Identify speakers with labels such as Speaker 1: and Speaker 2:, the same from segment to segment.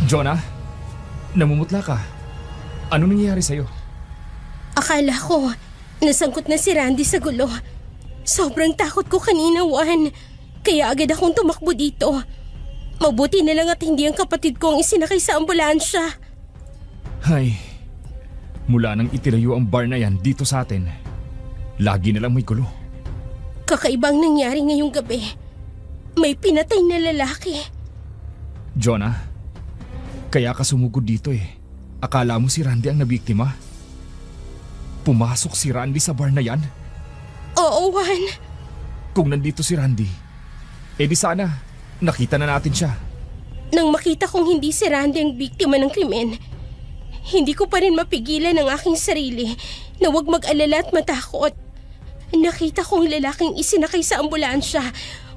Speaker 1: Jonah, namumutla ka. Ano nangyayari sa'yo?
Speaker 2: Akala ko, nasangkot na si Randy sa gulo. Sobrang takot ko kanina, Juan. Kaya agad akong tumakbo dito. Mabuti na lang at hindi ang kapatid ko ang isinakay sa ambulansya.
Speaker 1: Hay, mula nang itinayo ang bar na yan dito sa atin, lagi na lang may gulo.
Speaker 2: Kakaibang nangyari ngayong gabi. May pinatay na lalaki.
Speaker 1: Jonah, kaya ka sumugod dito eh. Akala mo si Randy ang nabiktima? Pumasok si Randy sa bar na yan?
Speaker 2: Oo, Juan.
Speaker 1: Kung nandito si Randy, di sana nakita na natin siya.
Speaker 2: Nang makita kong hindi si Randy ang biktima ng krimen, hindi ko pa rin mapigilan ang aking sarili na huwag mag-alala at matakot. Nakita kong lalaking isinakay sa ambulansya.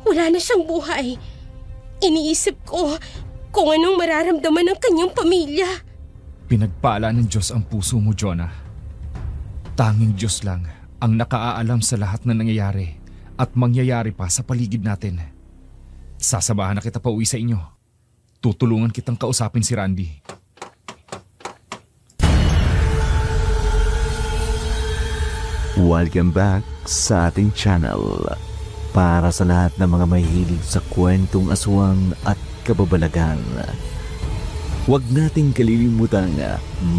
Speaker 2: Wala na siyang buhay. Iniisip ko kung anong mararamdaman ng kanyang pamilya.
Speaker 1: Pinagpala ng Diyos ang puso mo, Jonah. Tanging Diyos lang ang nakaaalam sa lahat na nangyayari at mangyayari pa sa paligid natin. Sasabahan na kita pa uwi sa inyo. Tutulungan kitang kausapin si Randy.
Speaker 3: Welcome back sa ating channel. Para sa lahat ng mga mahilig sa kwentong aswang at kababalagan, huwag nating kalilimutan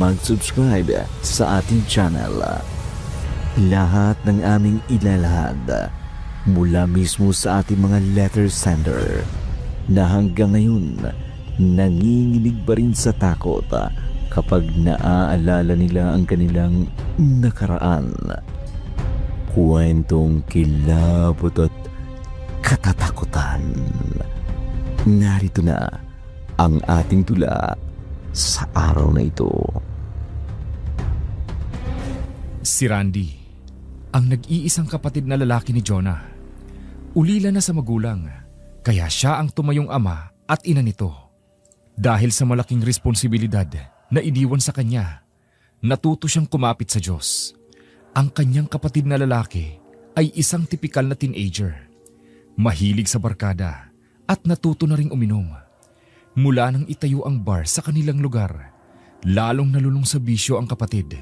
Speaker 3: mag-subscribe sa ating channel. Lahat ng aming ilalahad mula mismo sa ating mga letter sender na hanggang ngayon nanginginig pa rin sa takot kapag naaalala nila ang kanilang nakaraan. Kwentong kilabot at katatakutan. Narito na ang ating tula sa araw na ito.
Speaker 1: Si Randy, ang nag-iisang kapatid na lalaki ni Jonah. Ulila na sa magulang, kaya siya ang tumayong ama at ina nito. Dahil sa malaking responsibilidad na iniwan sa kanya, natuto siyang kumapit sa Diyos. Ang kanyang kapatid na lalaki ay isang tipikal na teenager. Mahilig sa barkada at natuto na ring uminom. Mula nang itayo ang bar sa kanilang lugar, lalong nalulung sa bisyo ang kapatid.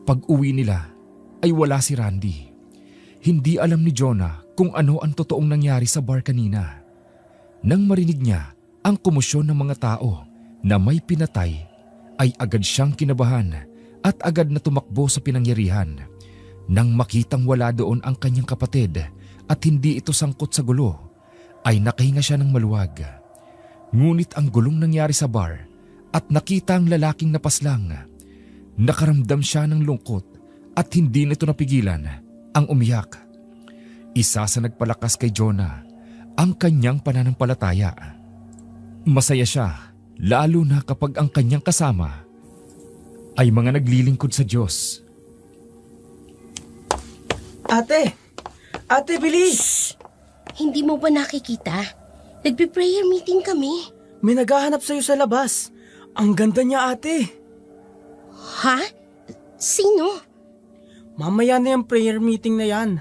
Speaker 1: Pag uwi nila ay wala si Randy. Hindi alam ni Jonah kung ano ang totoong nangyari sa bar kanina. Nang marinig niya ang komosyon ng mga tao na may pinatay, ay agad siyang kinabahan at agad na tumakbo sa pinangyarihan. Nang makitang wala doon ang kanyang kapatid at hindi ito sangkot sa gulo, ay nakahinga siya ng maluwag. Ngunit ang gulong nangyari sa bar at nakita ang lalaking napaslang. Nakaramdam siya ng lungkot at hindi nito napigilan ang umiyak. Isa sa nagpalakas kay Jonah ang kanyang pananampalataya. Masaya siya, lalo na kapag ang kanyang kasama ay mga naglilingkod sa Diyos.
Speaker 4: Ate! Ate, bilis!
Speaker 2: Shh! Hindi mo ba nakikita? Nagpe-prayer meeting kami.
Speaker 4: May naghahanap sa'yo sa labas. Ang ganda niya, ate.
Speaker 2: Ha? Sino?
Speaker 4: Mamaya na yung prayer meeting na yan.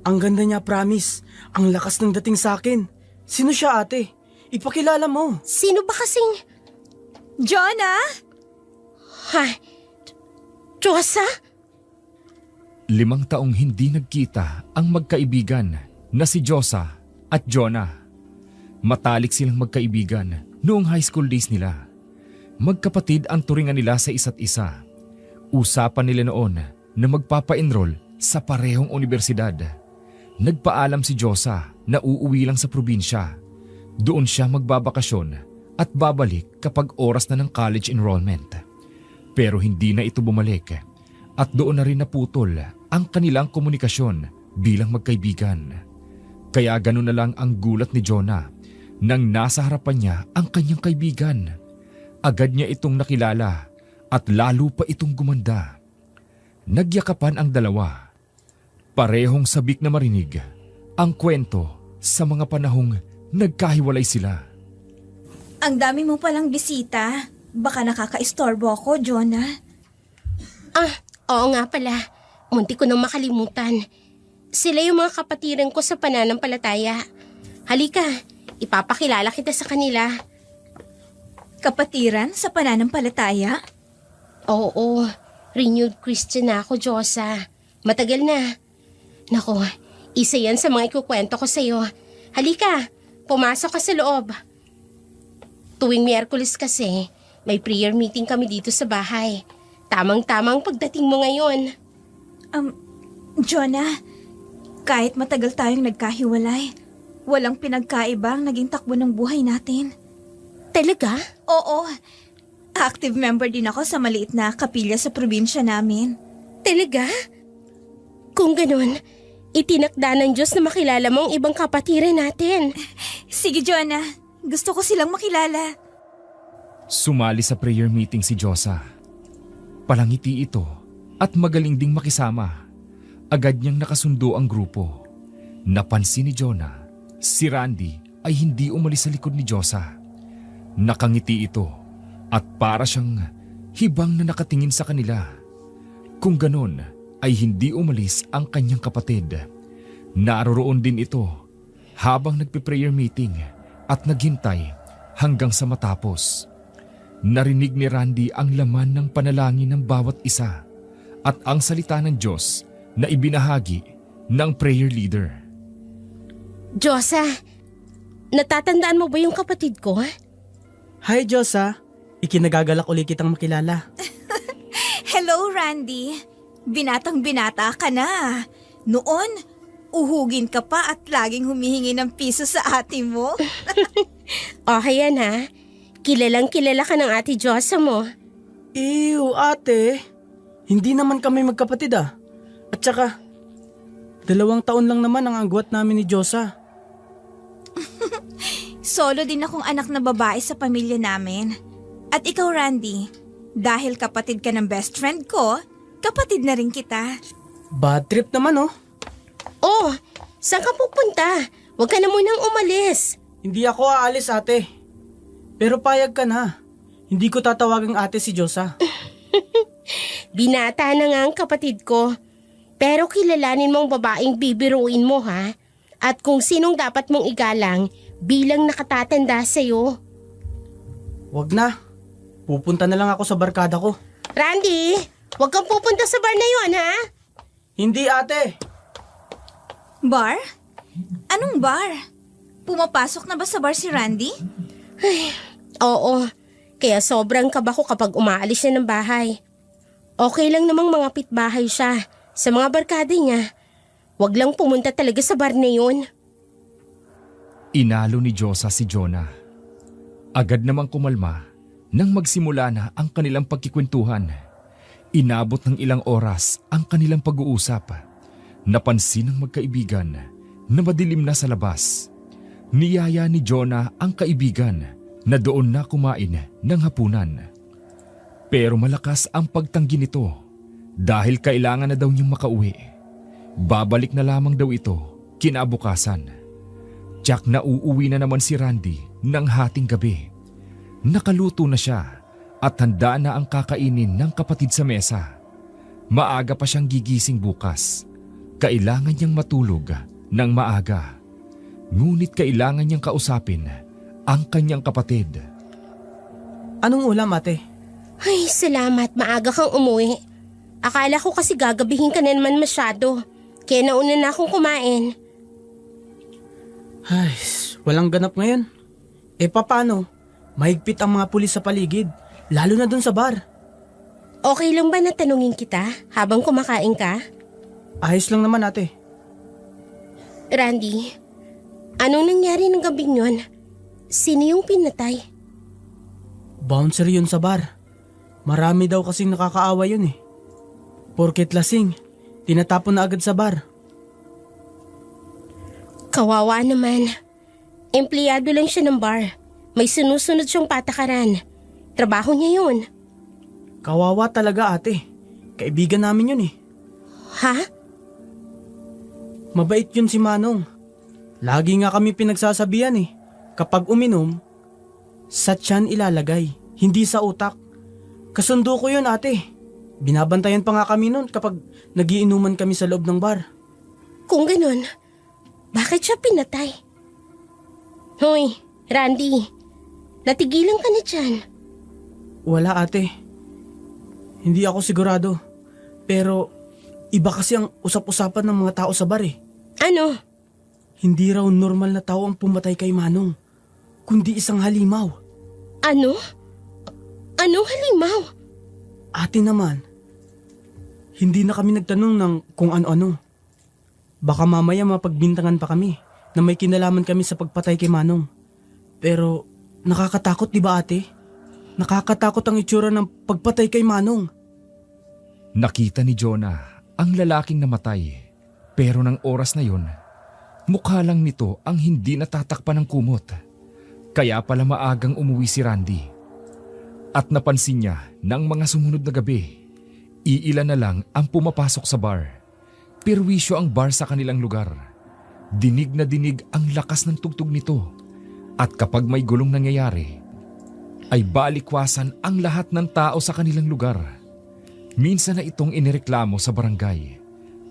Speaker 4: Ang ganda niya, promise. Ang lakas ng dating sa akin. Sino siya, ate? Ipakilala mo.
Speaker 2: Sino ba kasing...
Speaker 5: Jonah?
Speaker 2: Ha? Josa?
Speaker 1: 5 taong hindi nagkita ang magkaibigan na si Josa at Jonah. Matalik silang magkaibigan noong high school days nila. Magkapatid ang turingan nila sa isa't isa. Usapan nila noon na magpapa-enroll sa parehong universidad. Nagpaalam si Josa na uuwi lang sa probinsya. Doon siya magbabakasyon at babalik kapag oras na ng college enrollment. Pero hindi na ito bumalik at doon na rin naputol ang kanilang komunikasyon bilang magkaibigan. Kaya ganun na lang ang gulat ni Jonah nang nasa harapan niya ang kanyang kaibigan. Agad niya itong nakilala at lalo pa itong gumanda. Nagyakapan ang dalawa. Parehong sabik na marinig ang kwento sa mga panahong nagkahiwalay sila.
Speaker 5: Ang dami mo palang bisita. Baka nakaka-istorbo ako, Jonah.
Speaker 2: Oo nga pala. Munti ko nang makalimutan. Sila yung mga kapatiran ko sa pananampalataya. Halika, ipapakilala kita sa kanila.
Speaker 5: Kapatiran sa pananampalataya?
Speaker 2: Oo, renewed Christian na ako, Diyosa. Matagal na. Nako, isa yan sa mga ikukwento ko sa'yo. Halika, pumasok ka sa loob. Tuwing Miyerkules kasi, may prayer meeting kami dito sa bahay. Tamang-tamang pagdating mo ngayon.
Speaker 5: Jonah, kahit matagal tayong nagkahiwalay, walang pinagkaiba ang naging takbo ng buhay natin.
Speaker 2: Talaga?
Speaker 5: Oo, active member din ako sa maliit na kapilya sa probinsya namin.
Speaker 2: Talaga? Kung ganun, itinakda ng Diyos na makilala mo ang ibang kapatiran natin.
Speaker 5: Sige, Jonah. Gusto ko silang makilala.
Speaker 1: Sumali sa prayer meeting si Josa. Palangiti ito at magaling ding makisama. Agad niyang nakasundo ang grupo. Napansin ni Jonah, si Randy ay hindi umalis sa likod ni Josa. Nakangiti ito at para siyang hibang na nakatingin sa kanila. Kung ganon ay hindi umalis ang kanyang kapatid. Naroroon din ito habang nagpe-prayer meeting at naghintay hanggang sa matapos. Narinig ni Randy ang laman ng panalangin ng bawat isa at ang salita ng Diyos na ibinahagi ng prayer leader.
Speaker 2: Diyosa, natatandaan mo ba yung kapatid ko?
Speaker 4: Hi, Josa. Ikinagagalak ulit kitang makilala.
Speaker 5: Hello, Randy. Binatang-binata ka na. Noon, uhugin ka pa at laging humihingi ng piso sa ate mo.
Speaker 2: Okay yan ha. Kilalang kilala ka ng ate Diyosa mo.
Speaker 4: Ew, ate. Hindi naman kami magkapatid ah. At saka, 2 taon lang naman ang agwat namin ni Josa.
Speaker 5: Solo din akong anak na babae sa pamilya namin. At ikaw, Randy, dahil kapatid ka ng best friend ko, kapatid na rin kita.
Speaker 4: Bad trip naman oh.
Speaker 2: Oh, saan ka pupunta? Huwag ka na munang umalis.
Speaker 4: Hindi ako aalis, ate. Pero payag ka na. Hindi ko tatawagang ate si Josa.
Speaker 2: Binata na nga ang kapatid ko. Pero kilalanin mong babaeng bibiruin mo ha. At kung sinong dapat mong igalang bilang nakatatanda sa'yo.
Speaker 4: Wag na. Pupunta na lang ako sa barkada ko.
Speaker 2: Randy, huwag kang pupunta sa bar na yon ha.
Speaker 4: Hindi, ate.
Speaker 5: Bar? Anong bar? Pumapasok na ba sa bar si Randy?
Speaker 2: Oo, kaya sobrang kaba ko kapag umaalis siya ng bahay. Okay lang namang mga pitbahay siya sa mga barkada niya. Huwag lang pumunta talaga sa bar na yun.
Speaker 1: Inalo ni Josa si Jonah. Agad namang kumalma nang magsimula na ang kanilang pagkikwentuhan. Inabot ng ilang oras ang kanilang pag-uusap. Napansin ng magkaibigan na madilim na sa labas. Niyaya ni Jonah ang kaibigan na doon na kumain ng hapunan. Pero malakas ang pagtanggi nito dahil kailangan na daw niyang makauwi. Babalik na lamang daw ito kinabukasan. Tiyak na uuwi na naman si Randy ng hating gabi. Nakaluto na siya at handa na ang kakainin ng kapatid sa mesa. Maaga pa siyang gigising bukas. Kailangan niyang matulog ng maaga. Ngunit kailangan niyang kausapin ang kanyang kapatid.
Speaker 4: Anong ulam, ate?
Speaker 2: Ay, salamat. Maaga kang umuwi. Akala ko kasi gagabihin ka na naman masyado. Kaya nauna na akong kumain.
Speaker 4: Ay, walang ganap ngayon. Eh paano? Mahigpit ang mga pulis sa paligid, lalo na dun sa bar.
Speaker 2: Okay lang ba na tanungin kita habang kumakain ka?
Speaker 4: Ayos lang naman, ate.
Speaker 2: Randy, anong nangyari ng gabing yun? Sino yung pinatay?
Speaker 4: Bouncer yun sa bar. Marami daw kasing nakakaawa yun eh. Porket lasing, tinatapon na agad sa bar.
Speaker 2: Kawawa naman. Empleyado lang siya ng bar. May sinusunod siyang patakaran. Trabaho niya yun.
Speaker 4: Kawawa talaga, ate. Kaibigan namin yun eh.
Speaker 2: Ha?
Speaker 4: Mabait yun si Manong. Lagi nga kami pinagsasabihan eh. Kapag uminom, sa tiyan ilalagay, hindi sa utak. Kasundo ko yun, ate. Binabantayan pa nga kami nun kapag nagiinuman kami sa loob ng bar.
Speaker 2: Kung ganun, bakit siya pinatay? Hoy, Randy, natigilan ka na dyan.
Speaker 4: Wala ate. Hindi ako sigurado. Pero iba kasi ang usap-usapan ng mga tao sa bar eh.
Speaker 2: Ano?
Speaker 4: Hindi raw normal na tao ang pumatay kay Manong, kundi isang halimaw.
Speaker 2: Ano? Anong halimaw?
Speaker 4: Ate naman, hindi na kami nagtanong ng kung ano-ano. Baka mamaya mapagbintangan pa kami na may kinalaman kami sa pagpatay kay Manong. Pero nakakatakot di ba ate? Nakakatakot ang itsura ng pagpatay kay Manong.
Speaker 1: Nakita ni Jonah ang lalaking namatay, pero ng oras na yon, mukha lang nito ang hindi natatakpan ng kumot. Kaya pala maagang umuwi si Randy. At napansin niya ng mga sumunod na gabi, iilan na lang ang pumapasok sa bar. Perwisyo ang bar sa kanilang lugar. Dinig na dinig ang lakas ng tugtog nito. At kapag may gulong nangyayari, ay balikwasan ang lahat ng tao sa kanilang lugar. Minsan na itong inireklamo sa barangay,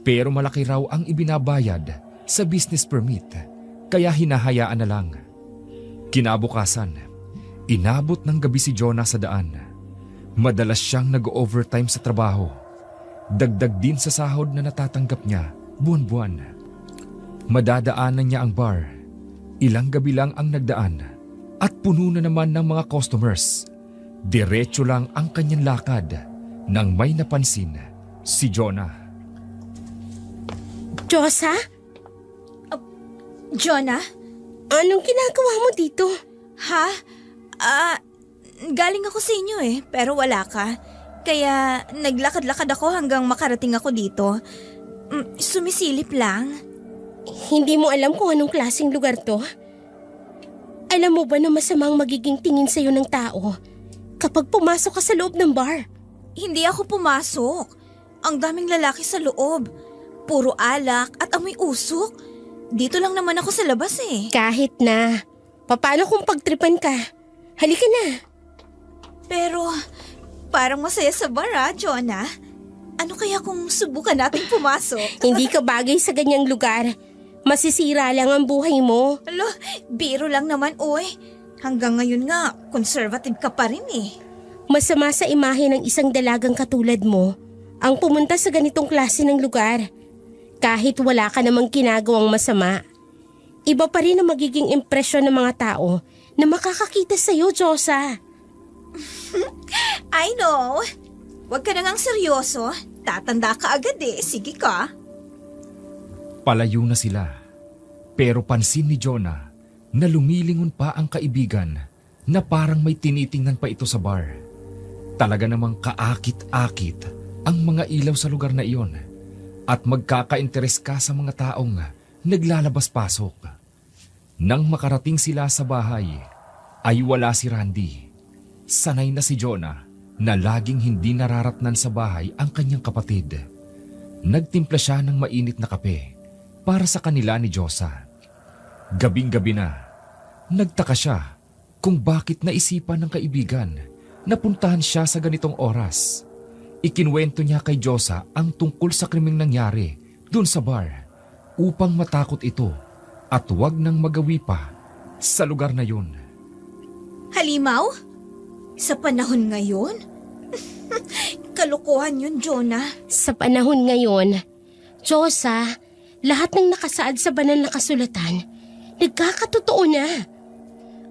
Speaker 1: pero malaki raw ang ibinabayad sa business permit, kaya hinahayaan na lang. Kinabukasan, inabot ng gabi si Jonah sa daan. Madalas siyang nag-overtime sa trabaho. Dagdag din sa sahod na natatanggap niya buwan-buwan. Madadaanan niya ang bar. Ilang gabi lang ang nagdaan at puno na naman ng mga customers. Diretso lang ang kanyang lakad nang may napansin si Jonah.
Speaker 2: Josa?
Speaker 5: Jonah?
Speaker 2: Anong ginagawa mo dito?
Speaker 5: Ha? Galing ako sa inyo eh, pero wala ka. Kaya naglakad-lakad ako hanggang makarating ako dito. Sumisilip lang.
Speaker 2: Hindi mo alam kung anong klaseng lugar to? Alam mo ba na masamang magiging tingin sa'yo ng tao kapag pumasok ka sa loob ng bar?
Speaker 5: Hindi ako pumasok. Ang daming lalaki sa loob. Puro alak at amoy usok. Dito lang naman ako sa labas eh.
Speaker 2: Kahit na. Paano kung pagtripan ka? Halika na.
Speaker 5: Pero parang masaya sa bar Jonah. Ano kaya kung subukan nating pumasok?
Speaker 2: Hindi ka bagay sa ganyang lugar. Masisira lang ang buhay mo.
Speaker 5: Alo, biro lang naman oy. Hanggang ngayon nga, conservative ka pa rin eh.
Speaker 2: Masama sa imahe ng isang dalagang katulad mo ang pumunta sa ganitong klase ng lugar. Kahit wala ka namang ginagawang masama. Iba pa rin ang magiging impresyon ng mga tao na makakakita sa'yo, Josa.
Speaker 5: I know. Huwag ka na ngang seryoso. Tatanda ka agad eh. Sige ka.
Speaker 1: Palayo na sila. Pero pansin ni Jonah na lumilingon pa ang kaibigan na parang may tinitingnan pa ito sa bar. Talaga namang kaakit-akit ang mga ilaw sa lugar na iyon at magkaka-interes ka sa mga taong naglalabas-pasok. Nang makarating sila sa bahay, ay wala si Randy. Sanay na si Jonah na laging hindi nararatnan sa bahay ang kanyang kapatid. Nagtimpla siya ng mainit na kape para sa kanila ni Josa. Gabing-gabi na, nagtaka siya kung bakit naisipan ng kaibigan na puntahan siya sa ganitong oras. Ikinwento niya kay Josa ang tungkol sa krimeng nangyari dun sa bar upang matakot ito at huwag nang magawi pa sa lugar na yun.
Speaker 5: Halimaw? Sa panahon ngayon? Kalokohan yun, Jonah.
Speaker 2: Sa panahon ngayon, Josa, lahat ng nakasaad sa banal na kasulatan, nagkakatotoo na.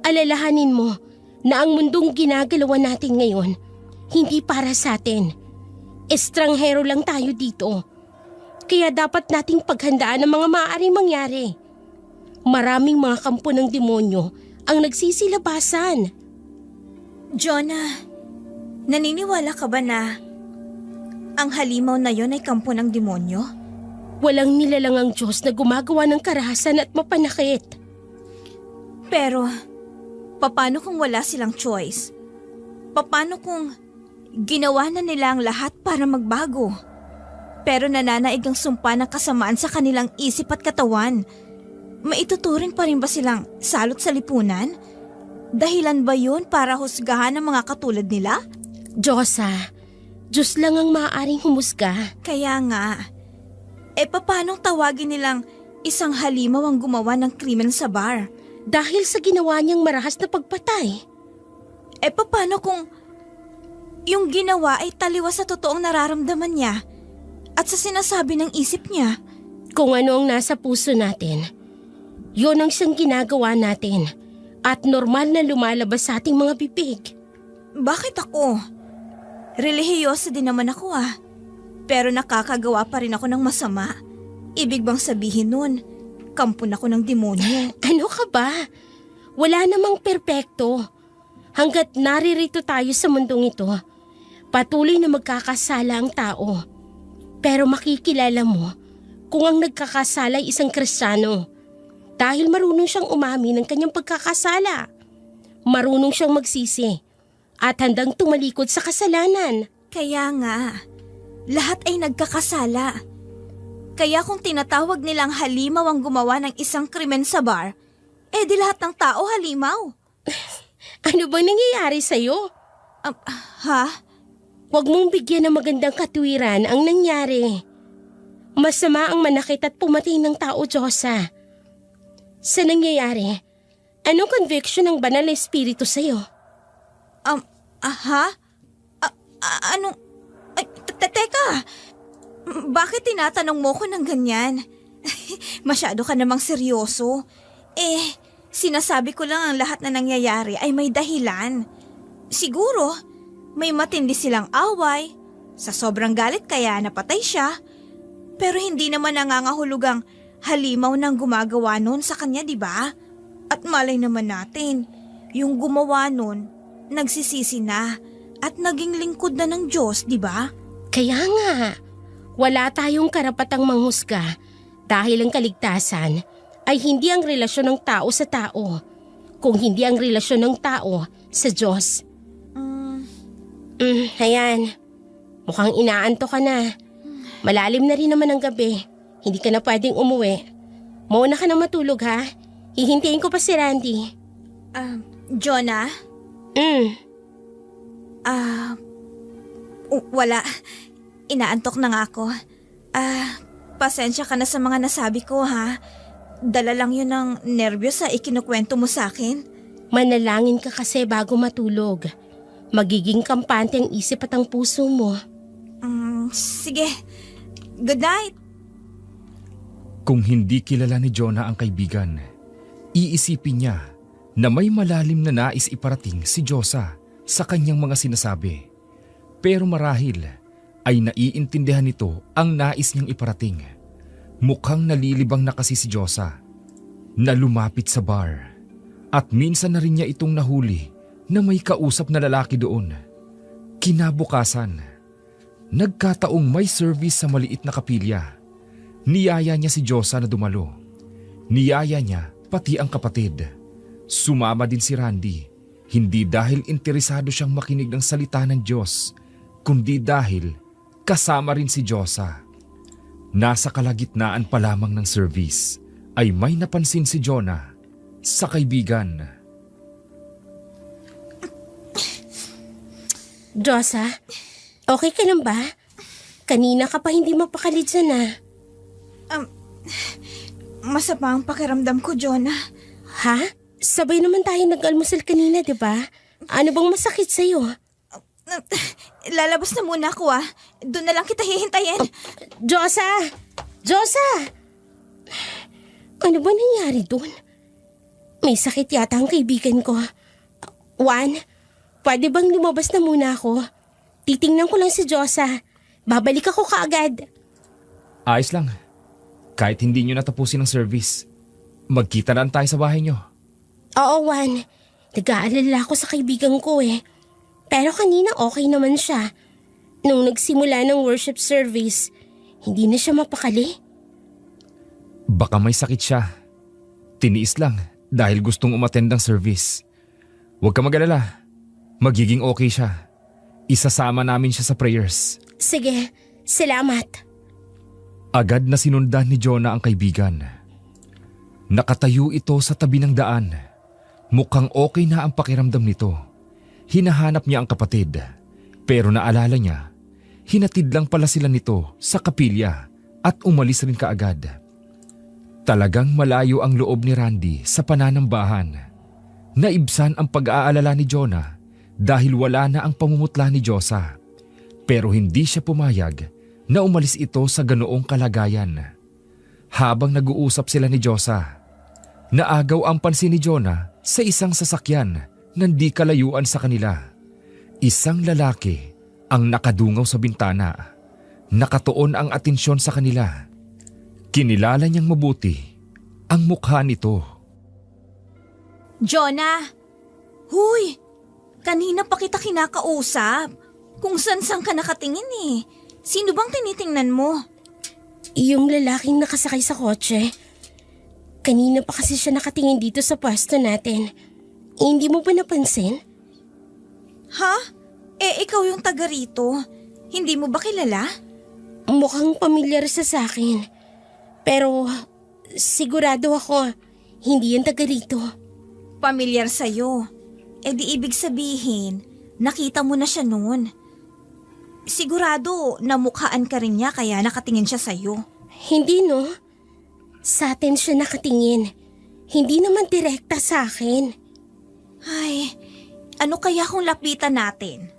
Speaker 2: Alalahanin mo na ang mundong ginagalawan natin ngayon, hindi para sa atin. Estranghero lang tayo dito. Kaya dapat nating paghandaan ang mga maaaring mangyari. Maraming mga kampo ng demonyo ang nagsisilabasan.
Speaker 5: Jonah, naniniwala ka ba na ang halimaw na yon ay kampo ng demonyo?
Speaker 2: Walang nilalang ang Diyos na gumagawa ng karahasan at mapanakit.
Speaker 5: Pero, paano kung wala silang choice? Paano kung ginawa na nila ang lahat para magbago? Pero nananaig ang sumpa ng kasamaan sa kanilang isip at katawan. Maituturing pa rin ba silang salot sa lipunan? Dahilan ba yun para husgahan ang mga katulad nila?
Speaker 2: Diyosa, Diyos lang ang maaaring humusga.
Speaker 5: Kaya nga, paanong tawagin nilang isang halimaw ang gumawa ng krimen sa bar?
Speaker 2: Dahil sa ginawa niyang marahas na pagpatay.
Speaker 5: Paano kung yung ginawa ay taliwas sa totoong nararamdaman niya at sa sinasabi ng isip niya.
Speaker 2: Kung ano ang nasa puso natin, yun ang siyang ginagawa natin at normal na lumalabas sa ating mga bibig.
Speaker 5: Bakit ako? Relihiyosa din naman ako Pero nakakagawa pa rin ako ng masama. Ibig bang sabihin nun, kampon ako ng demonyo?
Speaker 2: Ano ka ba? Wala namang perpekto. Hanggat naririto tayo sa mundong ito, patuloy na magkakasala ang tao. Pero makikilala mo kung ang nagkakasala ay isang Kristiyano dahil marunong siyang umami ng kanyang pagkakasala. Marunong siyang magsisi at handang tumalikod sa kasalanan.
Speaker 5: Kaya nga, lahat ay nagkakasala. Kaya kung tinatawag nilang halimaw ang gumawa ng isang krimen sa bar, di lahat ng tao halimaw.
Speaker 2: Ano bang nangyayari sa'yo?
Speaker 5: Ha?
Speaker 2: Huwag mong bigyan ng magandang katwiran ang nangyari. Masama ang manakit at pumatay ng tao, Diyosa. Sa nangyayari, anong conviction ng banal na espiritu sa'yo?
Speaker 5: Ha? Anong... Teka! Bakit tinatanong mo ko ng ganyan? Masyado ka namang seryoso. Sinasabi ko lang ang lahat na nangyayari ay may dahilan. Siguro, may matindi silang away. Sa sobrang galit kaya napatay siya. Pero hindi naman nangangahulugang halimaw ng gumagawa nun sa kanya, di ba? At malay naman natin, yung gumawa nun, nagsisisi na at naging lingkod na ng Diyos, di ba?
Speaker 2: Kaya nga, wala tayong karapatang manghusga dahil ang kaligtasan ay hindi ang relasyon ng tao sa tao, kung hindi ang relasyon ng tao sa Diyos. Ayan, mukhang inaanto ka na. Malalim na rin naman ang gabi, hindi ka na pwedeng umuwi. Mauna ka na matulog ha, hihintayin ko pa si Randy.
Speaker 5: Jonah? Wala. Inaantok na nga ako. Pasensya ka na sa mga nasabi ko ha. Dala lang yun ng nerbyo sa ikinukwento mo sa akin.
Speaker 2: Manalangin ka kasi bago matulog. Magiging kampante ang isip at ang puso mo.
Speaker 5: Sige. Good night.
Speaker 1: Kung hindi kilala ni Jonah ang kaibigan, iisipin niya na may malalim na nais iparating si Diyosa sa kanyang mga sinasabi. Pero marahil ay naiintindihan nito ang nais niyang iparating. Mukhang nalilibang na kasi si Diyosa na lumapit sa bar at minsan na rin niya itong nahuli na may kausap na lalaki doon. Kinabukasan, nagkataong may service sa maliit na kapilya. Niyaya niya si Diyosa na dumalo. Niyaya niya pati ang kapatid. Sumama din si Randy, hindi dahil interesado siyang makinig ng salita ng Diyos, kundi dahil kasama rin si Diyosa. Nasa kalagitnaan pa lamang ng service ay may napansin si Jonah sa kaibigan.
Speaker 2: Diyosa, okay ka lang ba? Kanina ka pa hindi mapakali dyan
Speaker 5: Masama ang pakiramdam ko, Jonah.
Speaker 2: Ha? Sabay naman tayo nag-almusal kanina, di ba? Ano bang masakit sa'yo?
Speaker 5: Lalabas na muna ako Doon na lang kita hihintayin.
Speaker 2: Diyosa! Diyosa! Ano ba nangyari doon? May sakit yata ang kaibigan ko. Juan, pwede bang lumabas na muna ako? Titingnan ko lang si Diyosa. Babalik ako kaagad.
Speaker 1: Ayos lang. Kahit hindi nyo natapusin ang service, magkita na tayo sa bahay nyo.
Speaker 2: Oo, Juan. Nag-aalala ako sa kaibigan ko Pero kanina okay naman siya. Nung nagsimula ng worship service, hindi na siya mapakali.
Speaker 1: Baka may sakit siya. Tiniis lang dahil gustong umattend ng service. Huwag ka mag-alala. Magiging okay siya. Isasama namin siya sa prayers.
Speaker 2: Sige, salamat.
Speaker 1: Agad na sinundan ni Jonah ang kaibigan. Nakatayo ito sa tabi ng daan. Mukhang okay na ang pakiramdam nito. Hinahanap niya ang kapatid. Pero naalala niya, hinatid lang pala sila nito sa kapilya at umalis rin kaagad. Talagang malayo ang loob ni Randy sa pananambahan. Naibsan ang pag-aalala ni Jonah dahil wala na ang pamumutla ni Diyosa. Pero hindi siya pumayag na umalis ito sa ganoong kalagayan. Habang nag-uusap sila ni Diyosa, naagaw ang pansin ni Jonah sa isang sasakyan na di kalayuan sa kanila. Isang lalaki ang nakadungaw sa bintana. Nakatuon ang atensyon sa kanila. Kinilala niyang mabuti ang mukha nito.
Speaker 5: Jonah! Huy! Kanina pa kita kinakausap. Kung saan ka nakatingin eh. Sino bang tinitingnan mo?
Speaker 2: Yung lalaking nakasakay sa kotse. Kanina pa kasi siya nakatingin dito sa pwesto natin. Hindi mo ba napansin?
Speaker 5: Ha? Ikaw yung taga rito. Hindi mo ba kilala?
Speaker 2: Mukhang pamilyar siya sa akin. Pero sigurado ako, hindi yan taga rito.
Speaker 5: Pamilyar sa'yo. Di ibig sabihin, nakita mo na siya noon. Sigurado namukhaan ka rin niya kaya nakatingin siya sa'yo.
Speaker 2: Hindi no. Sa atin siya nakatingin. Hindi naman direkta sa akin.
Speaker 5: Ay, ano kaya kung lapitan natin?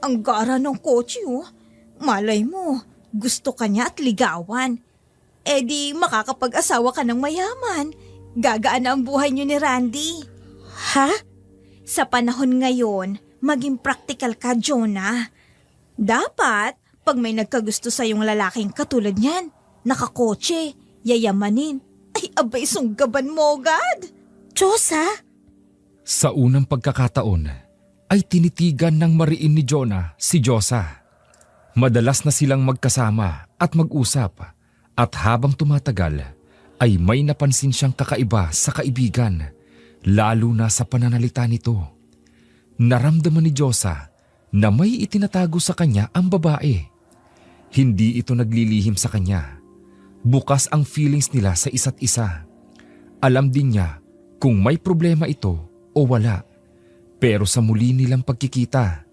Speaker 5: Ang gara ng kotse oh. Malay mo, gusto ka niya at ligawan. Di makakapag-asawa ka ng mayaman. Gagaan na ang buhay niyo ni Randy.
Speaker 2: Ha?
Speaker 5: Sa panahon ngayon, maging practical ka, Jonah. Dapat, pag may nagkagusto sa yung lalaking katulad niyan, nakakotse, yayamanin, ay abay sunggaban mo, God!
Speaker 2: Diyos ha?
Speaker 1: Sa unang pagkakataon ay tinitigan ng mariin ni Jonah si Diyosa. Madalas na silang magkasama at mag-usap at habang tumatagal ay may napansin siyang kakaiba sa kaibigan, lalo na sa pananalita nito. Naramdaman ni Diyosa na may itinatago sa kanya ang babae. Hindi ito naglilihim sa kanya. Bukas ang feelings nila sa isa't isa. Alam din niya kung may problema ito o wala. Pero sa muli nilang pagkikita,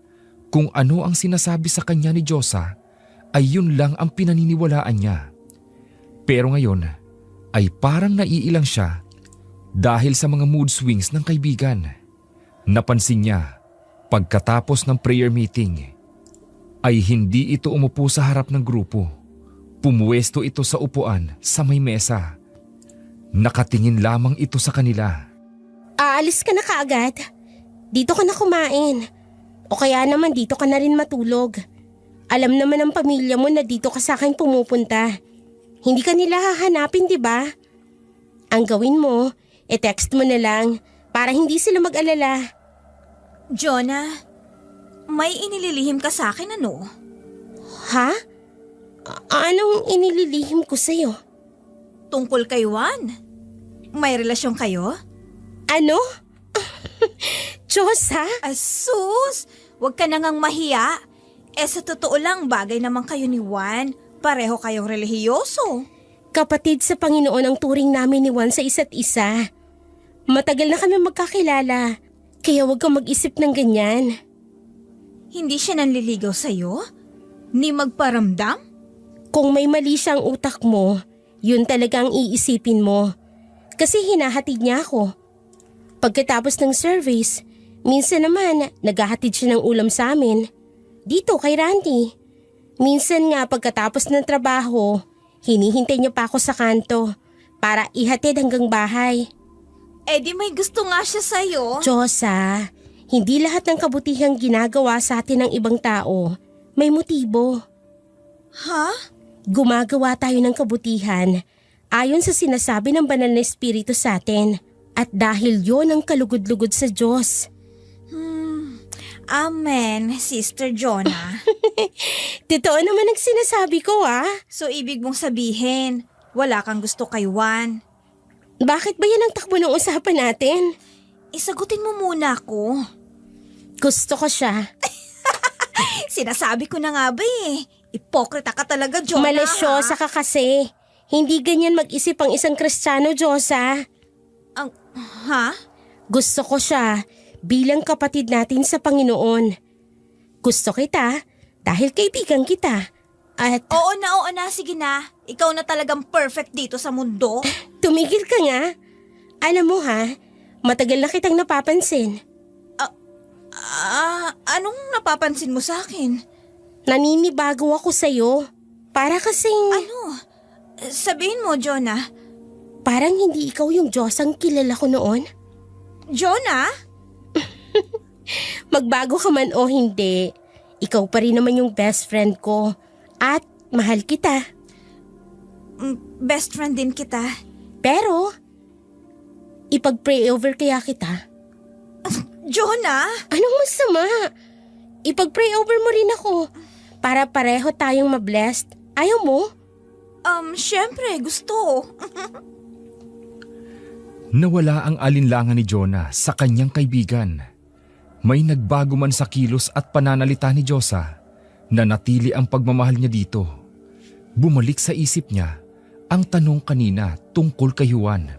Speaker 1: kung ano ang sinasabi sa kanya ni Diyosa ay yun lang ang pinaniniwalaan niya. Pero ngayon ay parang naiilang siya dahil sa mga mood swings ng kaibigan. Napansin niya pagkatapos ng prayer meeting ay hindi ito umupo sa harap ng grupo. Pumuwesto ito sa upuan sa may mesa. Nakatingin lamang ito sa kanila.
Speaker 2: Aalis ka na kaagad. Dito ka na kumain. O kaya naman dito ka na rin matulog. Alam naman ng pamilya mo na dito ka sa akin pumupunta. Hindi ka nila hahanapin, di ba? Ang gawin mo, text mo na lang para hindi sila mag-alala.
Speaker 5: Jonah, may inililihim ka sa akin ano?
Speaker 2: Ha? Anong inililihim ko sa'yo?
Speaker 5: Tungkol kay Juan? May relasyon kayo?
Speaker 2: Ano? Diyos ha?
Speaker 5: Asus! Huwag ka nang mahiya. Sa totoo lang, bagay naman kayo ni Juan. Pareho kayong relihiyoso.
Speaker 2: Kapatid sa Panginoon ang turing namin ni Juan sa isa't isa. Matagal na kami magkakilala, kaya huwag kang mag-isip ng ganyan.
Speaker 5: Hindi siya nanliligaw sa'yo? Ni magparamdam?
Speaker 2: Kung may mali siyang utak mo, yun talagang iisipin mo. Kasi hinahatid niya ako. Pagkatapos ng service, minsan naman naghahatid siya ng ulam sa amin. Dito kay Randy. Minsan nga pagkatapos ng trabaho, hinihintay niya pa ako sa kanto para ihatid hanggang bahay.
Speaker 5: Di may gusto nga siya sa'yo.
Speaker 2: Diyosa, hindi lahat ng kabutihang ginagawa sa atin ng ibang tao may motibo.
Speaker 5: Ha?
Speaker 2: Gumagawa tayo ng kabutihan ayon sa sinasabi ng banal na espiritu sa atin at dahil yon ang kalugod-lugod sa Diyos.
Speaker 5: Amen, Sister Jonah.
Speaker 2: Totoo naman ang sinasabi ko
Speaker 5: So ibig mong sabihin, wala kang gusto kay Juan?
Speaker 2: Bakit ba yan ang takbo ng usapan natin?
Speaker 5: Isagutin mo muna ako.
Speaker 2: Gusto ko siya.
Speaker 5: Sinasabi ko na nga ba Ipokrita ka talaga, Jonah.
Speaker 2: Malisyosa ka kasi. Hindi ganyan mag-isip ang isang Kristiyano, Diyosa.
Speaker 5: Ha?
Speaker 2: Gusto ko siya bilang kapatid natin sa Panginoon. Gusto kita dahil kaibigan kita. At
Speaker 5: Oo na, sige na. Ikaw na talagang perfect dito sa mundo.
Speaker 2: tumigil ka nga. Alam mo matagal na kitang napapansin.
Speaker 5: Anong napapansin mo sa akin?
Speaker 2: Naninibago ako sa'yo. Para kasing...
Speaker 5: Ano? Sabihin mo, Jonah.
Speaker 2: Parang hindi ikaw yung Diyos ang kilala ko noon.
Speaker 5: Jonah?
Speaker 2: Magbago ka man o hindi, ikaw pa rin naman yung best friend ko. At mahal kita.
Speaker 5: Best friend din kita.
Speaker 2: Pero, ipag-pray over kaya kita.
Speaker 5: Jonah?
Speaker 2: Anong masama? Ipag-pray over mo rin ako. Para pareho tayong mablessed. Ayaw mo?
Speaker 5: Syempre, gusto.
Speaker 1: Nawala ang alinlangan ni Jonah sa kanyang kaibigan. May nagbago man sa kilos at pananalita ni Diyosa na natili ang pagmamahal niya dito. Bumalik sa isip niya ang tanong kanina tungkol kay Juan.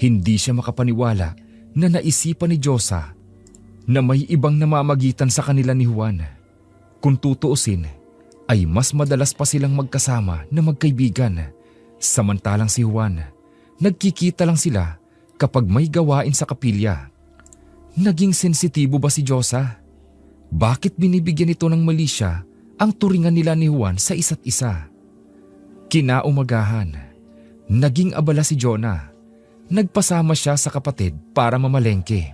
Speaker 1: Hindi siya makapaniwala na naisipan ni Diyosa na may ibang namamagitan sa kanila ni Juan. Kung tutuusin, ay mas madalas pa silang magkasama na magkaibigan. Samantalang si Juan, nagkikita lang sila kapag may gawain sa kapilya. Naging sensitibo ba si Diyosa? Bakit binibigyan ito ng mali siya ang turingan nila ni Juan sa isa't isa? Kinaumagahan, naging abala si Jonah. Nagpasama siya sa kapatid para mamalengke.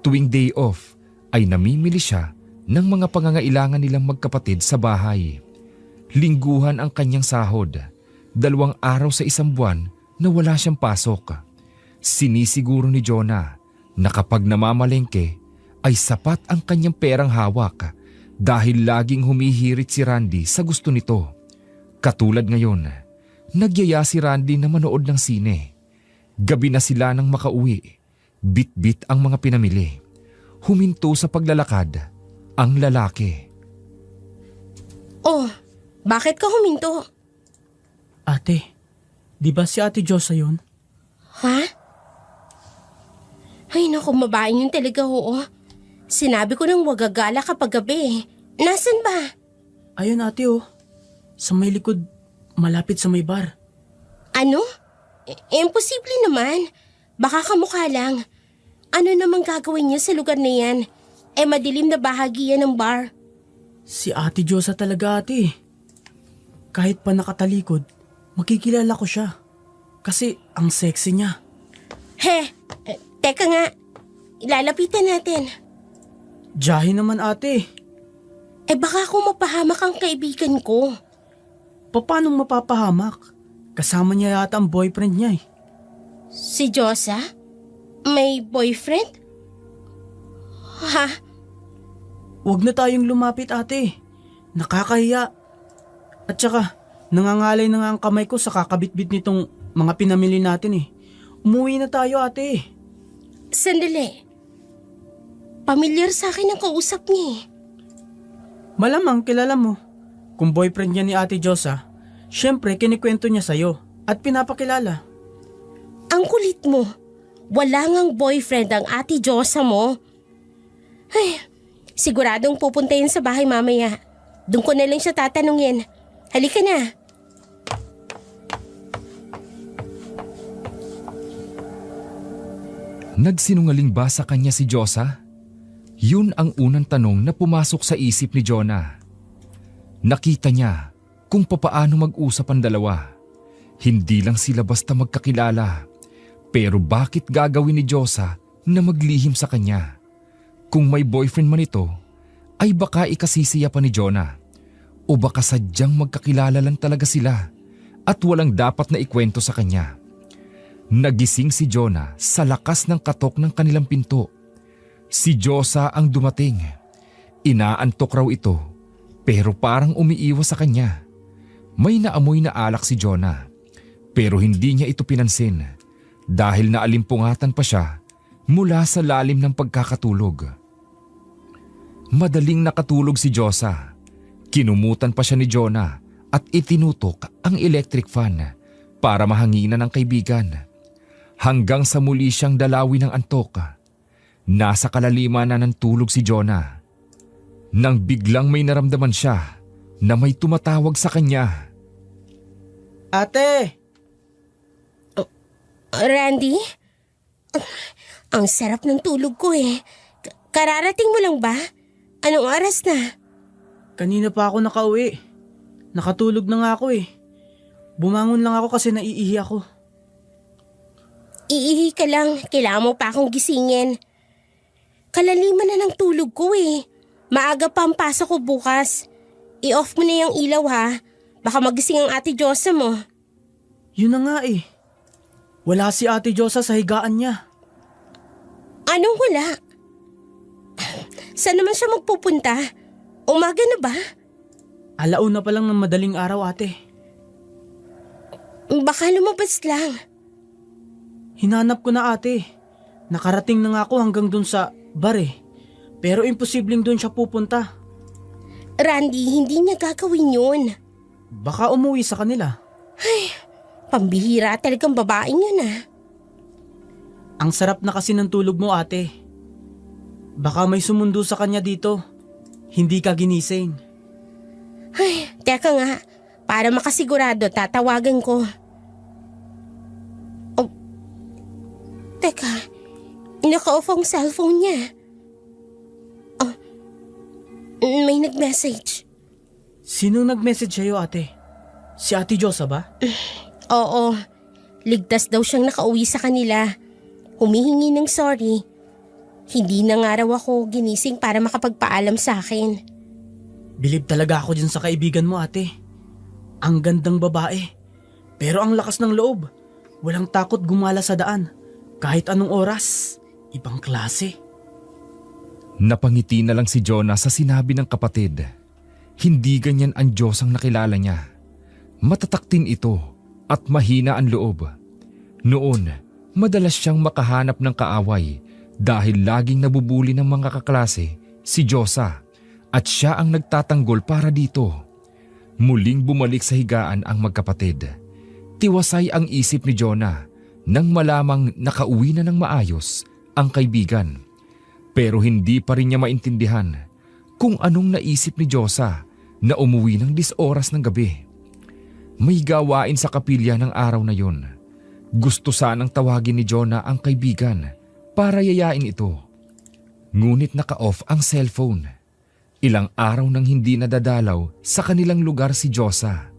Speaker 1: Tuwing day off ay namimili siya ng mga pangangailangan nilang magkapatid sa bahay. Lingguhan ang kanyang sahod. 2 araw sa isang buwan na wala siyang pasok. Sinisiguro ni Jonah na kapag namamalengke ay sapat ang kanyang perang hawak dahil laging humihirit si Randy sa gusto nito. Katulad ngayon, nagyaya si Randy na manood ng sine. Gabi na sila nang makauwi. Bit-bit ang mga pinamili. Huminto sa paglalakad ang lalaki.
Speaker 2: Oh, bakit ka huminto?
Speaker 4: Ate, di ba si Ate Diyosa yun?
Speaker 2: Ha? Ay naku, mabain yun talaga, oo. Sinabi ko nang wag gagala kapag gabi. Nasaan ba?
Speaker 4: Ayun ate oh. Sa may likod, malapit sa may bar.
Speaker 2: Ano? Imposible naman. Baka kamukha lang. Ano namang gagawin niya sa lugar na yan? Madilim na bahagi yan ng bar.
Speaker 4: Si Ate Diyosa talaga ate. Kahit pa nakatalikod, makikilala ko siya. Kasi ang sexy niya.
Speaker 2: Teka nga. Ilalapitan natin.
Speaker 4: Jahe naman ate.
Speaker 2: Baka ako mapahamak ang kaibigan ko.
Speaker 4: Paano mapapahamak? Kasama niya yata ang boyfriend niya eh.
Speaker 2: Si Diyosa? May boyfriend? Ha?
Speaker 4: Huwag na tayong lumapit ate. Nakakahiya. At saka, nangangalay na nga ang kamay ko sa kakabitbit nitong mga pinamili natin eh. Umuwi na tayo ate.
Speaker 2: Sandali. Pamilyar sa akin ang kausap niya eh.
Speaker 4: Malamang kilala mo. Kung boyfriend niya ni Ate Diyosa, syempre kinikwento niya sa'yo at pinapakilala.
Speaker 2: Ang kulit mo. Wala ngang boyfriend ang Ate Diyosa mo. Ay, siguradong pupuntayin sa bahay mamaya. Doon ko na lang siya tatanungin. Halika na.
Speaker 1: Nagsinungaling ba sa kanya si Diyosa? Yun ang unang tanong na pumasok sa isip ni Jonah. Nakita niya kung papaano mag-usap ang dalawa. Hindi lang sila basta magkakilala. Pero bakit gagawin ni Diyosa na maglihim sa kanya? Kung may boyfriend man ito, ay baka ikasisiya pa ni Jonah. O baka sadyang magkakilala lang talaga sila at walang dapat na ikwento sa kanya. Nagising si Jonah sa lakas ng katok ng kanilang pinto. Si Diyosa ang dumating. Inaantok raw ito pero parang umiiwas sa kanya. May naamoy na alak si Jonah pero hindi niya ito pinansin dahil naalimpungatan pa siya mula sa lalim ng pagkakatulog. Madaling nakatulog si Diyosa. Kinumutan pa siya ni Jonah at itinutok ang electric fan para mahanginan ng kaibigan. Hanggang sa muli siyang dalawin ng antok. Nasa kalaliman na ng tulog si Jonah. Nang biglang may naramdaman siya na may tumatawag sa kanya.
Speaker 4: Ate!
Speaker 2: Randy? Ang sarap ng tulog ko eh. Kararating mo lang ba? Anong oras na?
Speaker 4: Kanina pa ako nakauwi. Nakatulog na nga ako eh. Bumangon lang ako kasi naiihi ako.
Speaker 2: Iihi ka lang, kailangan mo pa akong gisingin. Kalaliman na ng tulog ko eh. Maaga pa ang pasok ko bukas. I-off mo na yung ilaw ha. Baka magising ang ate Diyosa mo.
Speaker 4: Yun na nga eh. Wala si Ate Diyosa sa higaan niya.
Speaker 2: Anong wala? Saan naman siya magpupunta? Umaga na ba?
Speaker 4: Alauna pa lang ng madaling araw, ate.
Speaker 2: Baka lumabas lang.
Speaker 4: Hinanap ko na, ate. Nakarating na nga ako hanggang dun sa bar eh. Pero imposibleng dun siya pupunta.
Speaker 2: Randy, hindi niya gagawin yun.
Speaker 4: Baka umuwi sa kanila.
Speaker 2: Pambihira talagang babaeng yun ah.
Speaker 4: Ang sarap na kasi ng tulog mo, ate. Baka may sumundo sa kanya dito. Hindi ka ginising.
Speaker 2: Ay, teka nga. Para makasigurado, tatawagan ko. Oh, teka. Naka-off ang cellphone niya. Oh, may nag-message.
Speaker 4: Sinong nag-message sa'yo, ate? Si Ate Diyosa ba?
Speaker 2: Oo. Ligtas daw siyang nakauwi sa kanila. Humihingi ng sorry. Hindi na nga raw ako ginising para makapagpaalam sa akin.
Speaker 4: Bilib talaga ako dyan sa kaibigan mo, ate. Ang gandang babae. Pero ang lakas ng loob. Walang takot gumala sa daan. Kahit anong oras. Ibang klase.
Speaker 1: Napangiti na lang si Jonah sa sinabi ng kapatid. Hindi ganyan ang Diyos ang nakilala niya. Matataktin ito at mahina ang loob. Noon, madalas siyang makahanap ng kaaway dahil laging nabubuli ng mga kaklase si Diyosa at siya ang nagtatanggol para dito. Muling bumalik sa higaan ang magkapatid. Tiwasay ang isip ni Jonah nang malamang nakauwi na ng maayos ang kaibigan. Pero hindi pa rin niya maintindihan kung anong naisip ni Diyosa na umuwi ng 10 oras ng gabi. May gawain sa kapilya ng araw na yun. Gusto sanang tawagin ni Jonah ang kaibigan para yayain ito. Ngunit naka-off ang cellphone. Ilang araw nang hindi nadadalaw sa kanilang lugar si Diyosa.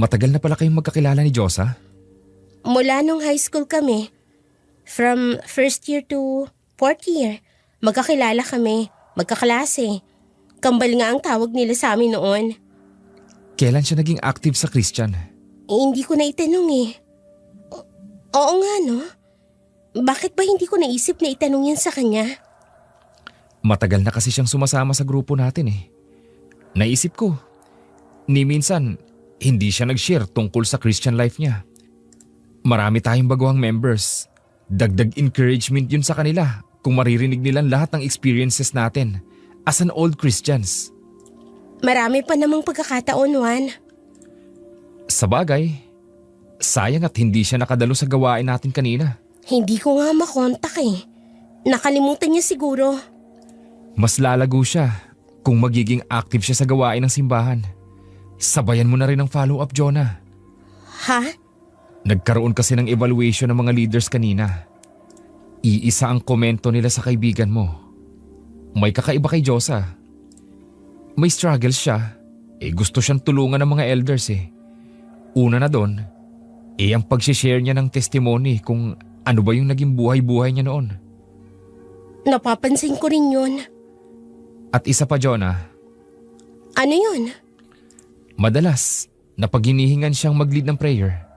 Speaker 1: Matagal na pala kayong magkakilala ni Diyosa?
Speaker 2: Mula nung high school kami. From first year to fourth year. Magkakilala kami. Magkaklase. Kambal nga ang tawag nila sa amin noon.
Speaker 1: Kailan siya naging active sa Christian?
Speaker 2: Hindi ko na itanong eh. Oo nga no. Bakit ba hindi ko naisip na itanong yan sa kanya?
Speaker 1: Matagal na kasi siyang sumasama sa grupo natin eh. Naisip ko, ni minsan hindi siya nag-share tungkol sa Christian life niya. Marami tayong baguhang members. Dagdag encouragement yun sa kanila kung maririnig nilang lahat ng experiences natin as an old Christians.
Speaker 2: Marami pa namang pagkakataon, Juan.
Speaker 1: Sabagay, sayang at hindi siya nakadalo sa gawain natin kanina.
Speaker 2: Hindi ko nga makontak eh. Nakalimutan niya siguro.
Speaker 1: Mas lalago siya kung magiging active siya sa gawain ng simbahan. Sabayan mo na rin ang follow-up, Jonah.
Speaker 2: Ha?
Speaker 1: Nagkaroon kasi ng evaluation ng mga leaders kanina. Iisa ang komento nila sa kaibigan mo. May kakaiba kay Diyosa. May struggles siya. Gusto siyang tulungan ng mga elders eh. Una na doon, ang pag-share niya ng testimony kung ano ba yung naging buhay-buhay niya noon.
Speaker 2: Napapansin ko rin yun.
Speaker 1: At isa pa, Jonah.
Speaker 2: Ano yun?
Speaker 1: Madalas, napag hinihingan siyang mag-lead ng prayer,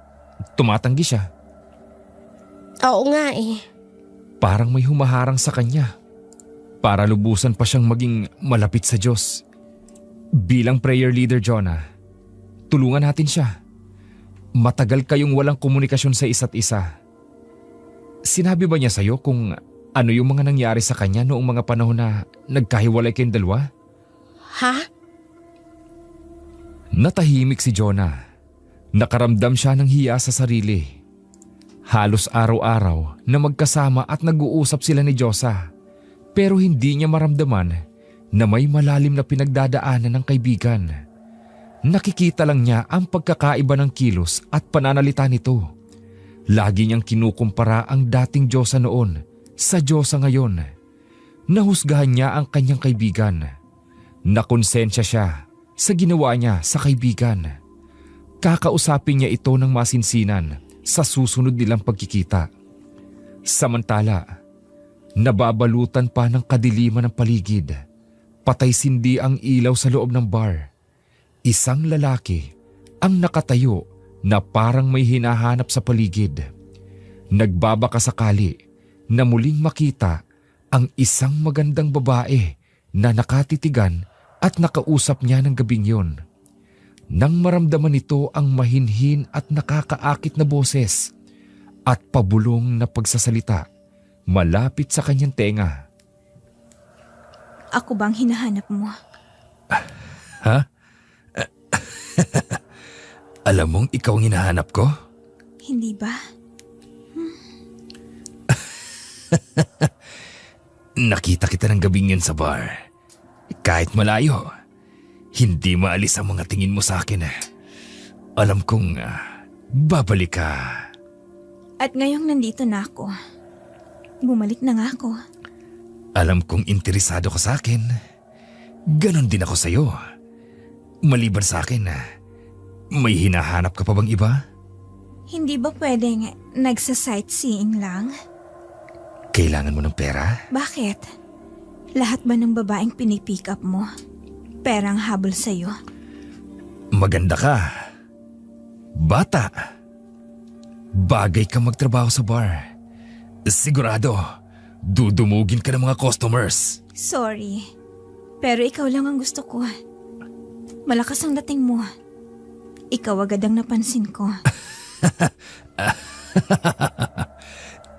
Speaker 1: tumatanggi siya.
Speaker 2: Oo nga eh.
Speaker 1: Parang may humaharang sa kanya. Para lubusan pa siyang maging malapit sa Diyos. Bilang prayer leader, Jonah, tulungan natin siya. Matagal kayong walang komunikasyon sa isa't isa. Sinabi ba niya sa'yo kung ano yung mga nangyari sa kanya noong mga panahon na nagkahiwalay kayong dalawa?
Speaker 2: Ha?
Speaker 1: Natahimik si Jonah. Nakaramdam siya ng hiya sa sarili. Halos araw-araw na magkasama at nag-uusap sila ni Diyosa. Pero hindi niya maramdaman na may malalim na pinagdadaanan ng kaibigan. Nakikita lang niya ang pagkakaiba ng kilos at pananalita nito. Lagi niyang kinukumpara ang dating Diyosa noon sa Diyosa ngayon. nahusgahan niya ang kanyang kaibigan. Nakonsensya siya sa ginawa niya sa kaibigan. Kakausapin niya ito ng masinsinan sa susunod nilang pagkikita. Samantala, nababalutan pa ng kadiliman ng paligid. Patay-sindi ang ilaw sa loob ng bar. Isang lalaki ang nakatayo na parang may hinahanap sa paligid. Nagbabaka sakali na muling makita ang isang magandang babae na nakatitigan at nakausap niya ng gabing yun. Nang maramdaman nito ang mahinhin at nakakaakit na boses at pabulong na pagsasalita malapit sa kanyang tenga.
Speaker 5: Ako bang hinahanap mo?
Speaker 1: Ha? Alam mong ikaw ang hinahanap ko?
Speaker 5: Hindi ba?
Speaker 1: Nakita kita ng gabing yun sa bar. Kahit malayo, hindi maalis ang mga tingin mo sa akin. Alam kong babalik ka.
Speaker 5: At ngayong nandito na ako, bumalik na nga ako.
Speaker 1: Alam kong interesado ka sa akin. Ganon din ako sa'yo. Maliban sa akin, may hinahanap ka pa bang iba?
Speaker 5: Hindi ba pwedeng nagsa-sightseeing lang?
Speaker 1: Kailangan mo ng pera?
Speaker 5: Bakit? Lahat ba ng babaeng pinipick up mo, perang habol sa'yo?
Speaker 1: Maganda ka. Bata. Bagay kang magtrabaho sa bar. Sigurado, dudumugin ka ng mga customers.
Speaker 5: Sorry, pero ikaw lang ang gusto ko. Malakas ang dating mo. Ikaw agad ang napansin ko.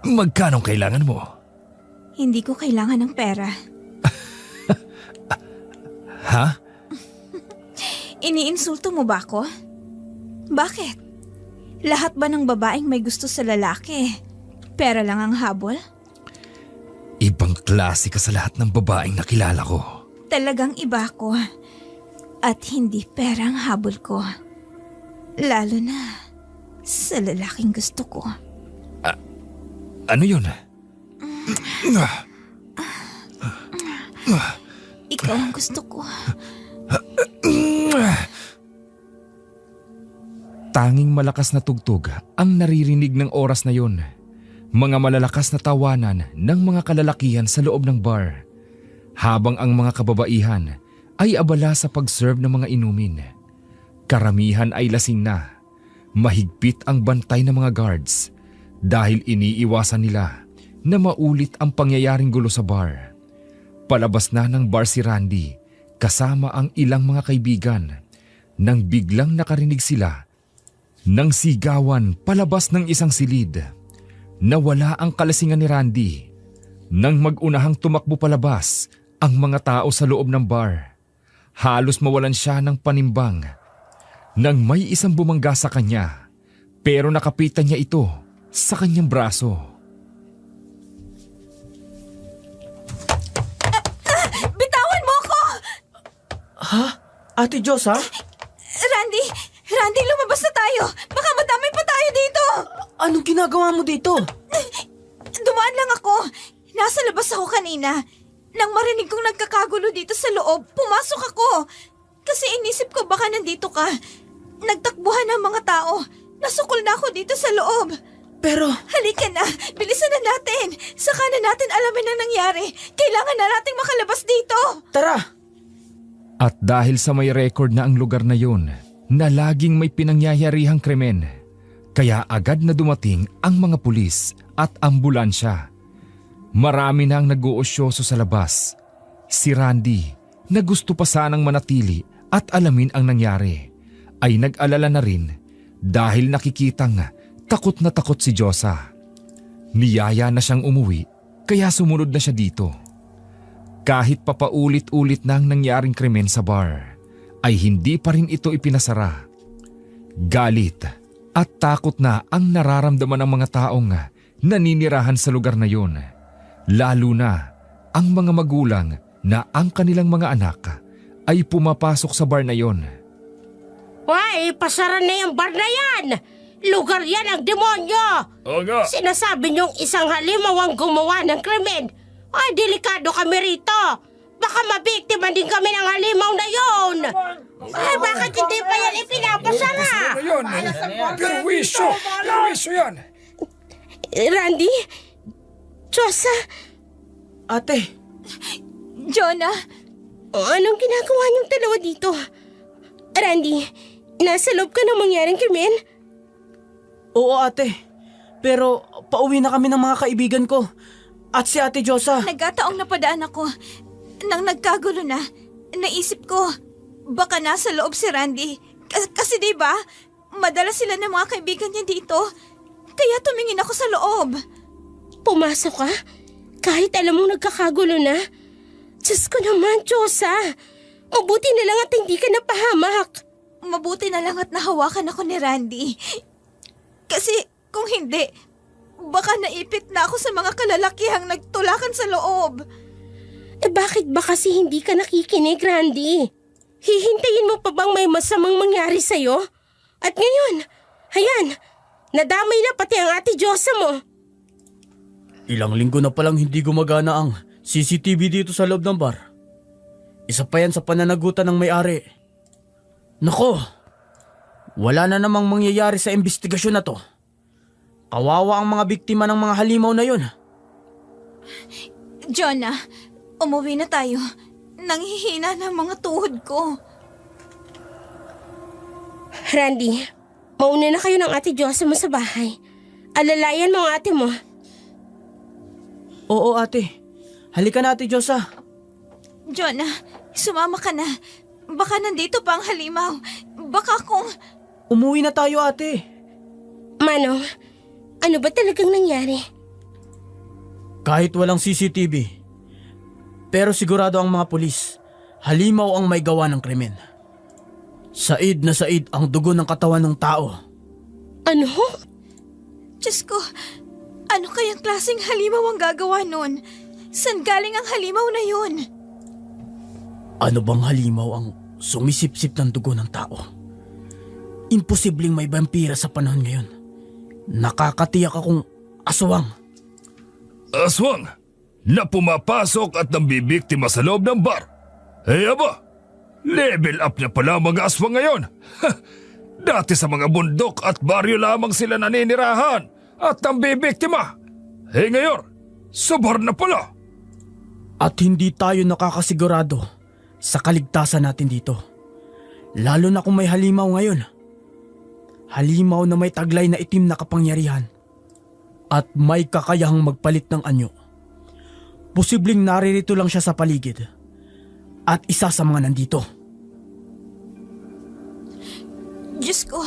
Speaker 1: Magkano kailangan mo?
Speaker 5: Hindi ko kailangan ng pera.
Speaker 1: Ha?
Speaker 5: Iniinsulto mo ba ako? Bakit? Lahat ba ng babaeng may gusto sa lalaki, pera lang ang habol?
Speaker 1: Ibang klase ka sa lahat ng babaeng nakilala ko.
Speaker 5: Talagang iba ko. At hindi pera ang habol ko. Lalo na sa lalaking gusto ko.
Speaker 1: Ano yun?
Speaker 5: Ikaw ang gusto ko.
Speaker 1: Tanging malakas na tugtog ang naririnig ng oras na yun. Mga malalakas na tawanan ng mga kalalakihan sa loob ng bar. Habang ang mga kababaihan ay abala sa pag-serve ng mga inumin. Karamihan ay lasing na. Mahigpit ang bantay ng mga guards dahil iniiwasan nila na maulit ang pangyayaring gulo sa bar. Palabas na ng bar si Randy kasama ang ilang mga kaibigan nang biglang nakarinig sila ng sigawan palabas ng isang silid. Nawala ang kalasingan ni Randy nang mag-unahang tumakbo palabas ang mga tao sa loob ng bar. Halos mawalan siya ng panimbang nang may isang bumangga sa kanya pero nakapitan niya ito sa kanyang braso.
Speaker 5: Bitawan mo ako!
Speaker 4: Ha? Ate Diyosa?
Speaker 5: Randy, lumabas na tayo! Baka madamay pa tayo dito!
Speaker 4: Anong ginagawa mo dito?
Speaker 5: Dumaan lang ako. Nasa labas ako kanina. Nang marinig kong nagkakagulo dito sa loob, pumasok ako. Kasi inisip ko baka nandito ka. Nagtakbuhan ang mga tao. Nasukol na ako dito sa loob.
Speaker 4: Pero...
Speaker 5: Halika na, bilisan na natin. Saka na natin alamin ang nangyari. Kailangan na nating makalabas dito.
Speaker 4: Tara!
Speaker 1: At dahil sa may record na ang lugar na yun, na laging may pinangyayarihang krimen, kaya agad na dumating ang mga pulis at ambulansya. Marami na ang nag-uosyoso sa labas. Si Randy, na gusto pa sanang manatili at alamin ang nangyari, ay nag-alala na rin dahil nakikitang takot na takot si Diyosa. Niyaya na siyang umuwi kaya sumunod na siya dito. Kahit papaulit-ulit na ang nangyaring krimen sa bar, ay hindi pa rin ito ipinasara. Galit at takot na ang nararamdaman ng mga taong naninirahan sa lugar na yun. Lalo na ang mga magulang na ang kanilang mga anak ay pumapasok sa bar na yon.
Speaker 2: Why, pasara na yung bar na yan! Lugar yan ang demonyo!
Speaker 1: Oo nga.
Speaker 2: Sinasabi niyong isang halimaw ang gumawa ng krimen. Ay, delikado kami rito. Baka mabiktima din kami ng halimaw na yon. Ay, bakit hindi pa yan ipinapasara?
Speaker 1: Perwisyo yan.
Speaker 2: Randy? Josa?
Speaker 4: Ate,
Speaker 5: Jonah,
Speaker 2: Anong ginagawa niyong dalawa dito? Randy, nasa loob ka ng mangyaring krimen?
Speaker 4: oo ate. Pero pauwi na kami ng mga kaibigan ko. At si Ate Josa.
Speaker 5: nagkataong napadaan ako. Nang nagkagulo na, naisip ko, baka nasa loob si Randy. Kasi diba, madalas sila ng mga kaibigan niya dito. Kaya tumingin ako sa loob.
Speaker 2: Pumasok ka? Kahit alam mong nagkakagulo na? Diyos ko naman, Josa. Mabuti na lang at hindi ka napahamak.
Speaker 5: Mabuti na lang at nahawakan ako ni Randy. Kasi kung hindi, baka naipit na ako sa mga kalalakihang nagtulakan sa loob.
Speaker 2: Bakit ba kasi hindi ka nakikinig, Randy? Hihintayin mo pa bang may masamang mangyari sa'yo? At ngayon, ayan, nadamay na pati ang Ate Josa mo.
Speaker 4: Ilang linggo na palang hindi gumagana ang CCTV dito sa loob ng bar. Isa pa yan sa pananagutan ng may-ari. Nako, wala na namang mangyayari sa investigasyon na to. Kawawa ang mga biktima ng mga halimaw na yun.
Speaker 5: Jonah, umuwi na tayo. Nanghihina ng mga tuhod ko.
Speaker 2: Randy, mauna na kayo ng Ate Josa mo sa bahay. Alalayan mo ang ate mo.
Speaker 4: Oo ate, halika na Ate Josa.
Speaker 5: Jonah, sumama ka na. Baka nandito pa ang halimaw. Baka kung...
Speaker 4: Umuwi na tayo ate.
Speaker 2: Manong, ano ba talagang nangyari?
Speaker 4: Kahit walang CCTV, pero sigurado ang mga pulis, halimaw ang may gawa ng krimen. Said na said ang dugo ng katawan ng tao.
Speaker 2: Ano?
Speaker 5: Diyos ko, ano kayang klaseng halimaw ang gagawa nun? San galing ang halimaw na yun?
Speaker 4: Ano bang halimaw ang sumisipsip ng dugo ng tao? Imposibleng may vampira sa panahon ngayon. Nakakatiyak akong aswang.
Speaker 6: Aswang na pumapasok at nambibiktima sa loob ng bar. Eh aba, level up niya pala ang mga aswang ngayon. Dati sa mga bundok at baryo lamang sila naninirahan at nambibiktima. Eh ngayon, sa bar na pala.
Speaker 4: At hindi tayo nakakasigurado sa kaligtasan natin dito. Lalo na kung may halimaw ngayon. Halimaw na may taglay na itim na kapangyarihan at may kakayahang magpalit ng anyo. Posibleng naririto lang siya sa paligid at isa sa mga nandito.
Speaker 5: Diyos ko,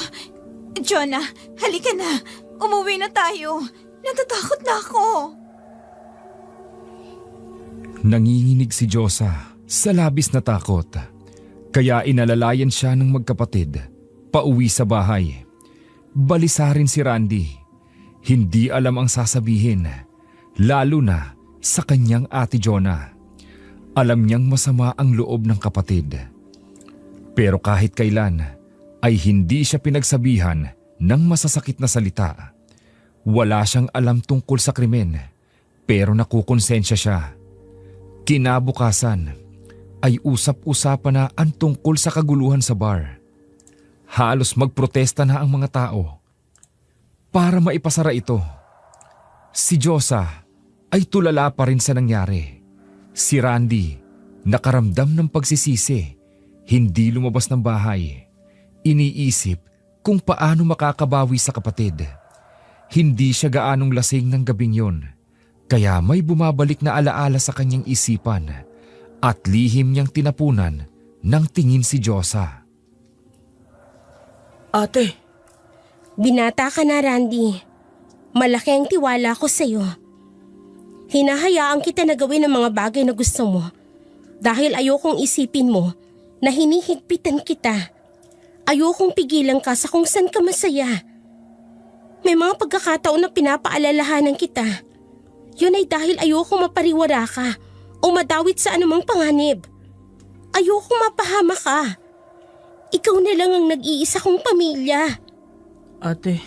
Speaker 5: Jonah, halika na. Umuwi na tayo. Natatakot na ako.
Speaker 1: Nanginginig si Josa sa labis na takot. Kaya inalalayan siya ng magkapatid pauwi sa bahay. Balisa rin si Randy. Hindi alam ang sasabihin, lalo na sa kanyang ate Jonah. Alam niyang masama ang loob ng kapatid. Pero kahit kailan ay hindi siya pinagsabihan ng masasakit na salita. Wala siyang alam tungkol sa krimen, pero nakukonsensya siya. Kinabukasan ay usap-usapan na ang tungkol sa kaguluhan sa bar. Halos magprotesta na ang mga tao para maipasara ito. Si Josa ay tulala pa rin sa nangyari. Si Randy, nakaramdam ng pagsisisi, hindi lumabas ng bahay. Iniisip kung paano makakabawi sa kapatid. Hindi siya gaanong lasing ng gabing yon, kaya may bumabalik na alaala sa kanyang isipan at lihim niyang tinapunan ng tingin si Josa.
Speaker 4: Ate,
Speaker 2: Binata ka na, Randy. Malaki ang tiwala ko sa'yo. Hinahayaan kita na gawin ang mga bagay na gusto mo dahil ayokong isipin mo na hinihigpitan kita. Ayokong pigilan ka sa kung saan ka masaya. May mga pagkakataon na pinapaalalahanan kita. Yun ay dahil ayokong mapariwara ka o madawit sa anumang panganib. Ayokong mapahama ka. Ikaw na lang ang nag-iisa kong pamilya.
Speaker 4: ate,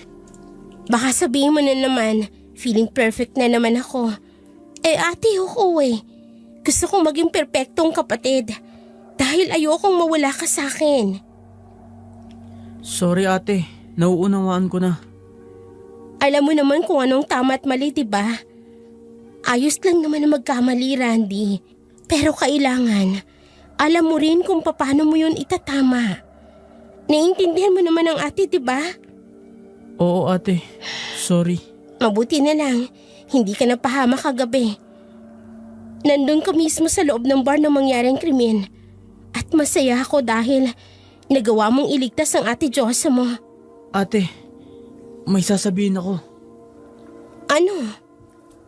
Speaker 2: Baka sabihin mo na naman, feeling perfect na naman ako. Ate, oo eh. Gusto kong maging perpektong kapatid. Dahil ayokong mawala ka sa akin.
Speaker 4: Sorry ate, nauunawaan ko na.
Speaker 2: Alam mo naman kung anong tama at mali, diba? Ayos lang naman na magkamali, Randy. Pero kailangan, alam mo rin kung paano mo yun itatama. Naiintindihan mo naman ang ate, diba?
Speaker 4: Oo ate, sorry.
Speaker 2: Mabuti na lang, hindi ka napahama kagabi. Nandun ka mismo sa loob ng bar nang mangyaring krimen. At masaya ako dahil nagawa mong iligtas ang ate Diyosa mo.
Speaker 4: Ate, may sasabihin ako.
Speaker 2: Ano?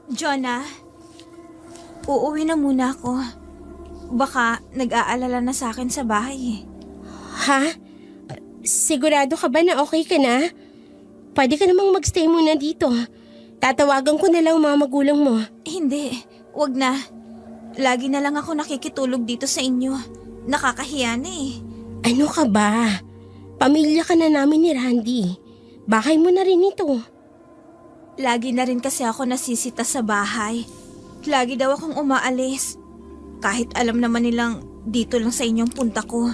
Speaker 5: Jonah, uuwi na muna ako. Baka nag-aalala na sa akin sa bahay eh.
Speaker 2: Ha? Sigurado ka ba na okay ka na? Pwede ka namang magstay muna dito. Tatawagan ko na lang mga magulang mo.
Speaker 5: Hindi, wag na. Lagi na lang ako nakikitulog dito sa inyo. Nakakahiya na eh.
Speaker 2: Ano ka ba? Pamilya ka na namin ni Randy. Bahay mo na rin ito.
Speaker 5: Lagi na rin kasi ako nasisita sa bahay. Lagi daw akong umaalis. Kahit alam naman nilang dito lang sa inyong punta ko.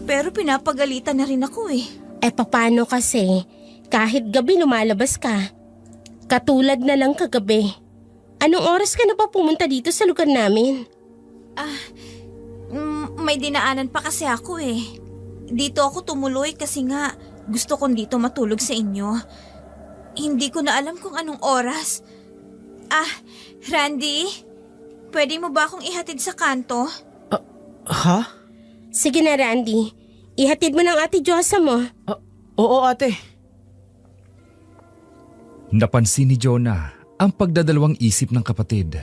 Speaker 5: Pero pinapagalitan na rin ako eh.
Speaker 2: Paano kasi? Kahit gabi lumalabas ka. Katulad na lang kagabi. Anong oras ka na pa pumunta dito sa lugar namin?
Speaker 5: May dinaanan pa kasi ako eh. Dito ako tumuloy kasi nga gusto kong dito matulog sa inyo. Hindi ko na alam kung anong oras. Randy? Pwede mo ba akong ihatid sa kanto?
Speaker 4: Ha?
Speaker 2: Sige na, Randy. Ihatid mo ng ate Diyosa mo.
Speaker 4: Oo ate.
Speaker 1: Napansin ni Jonah ang pagdadalawang isip ng kapatid.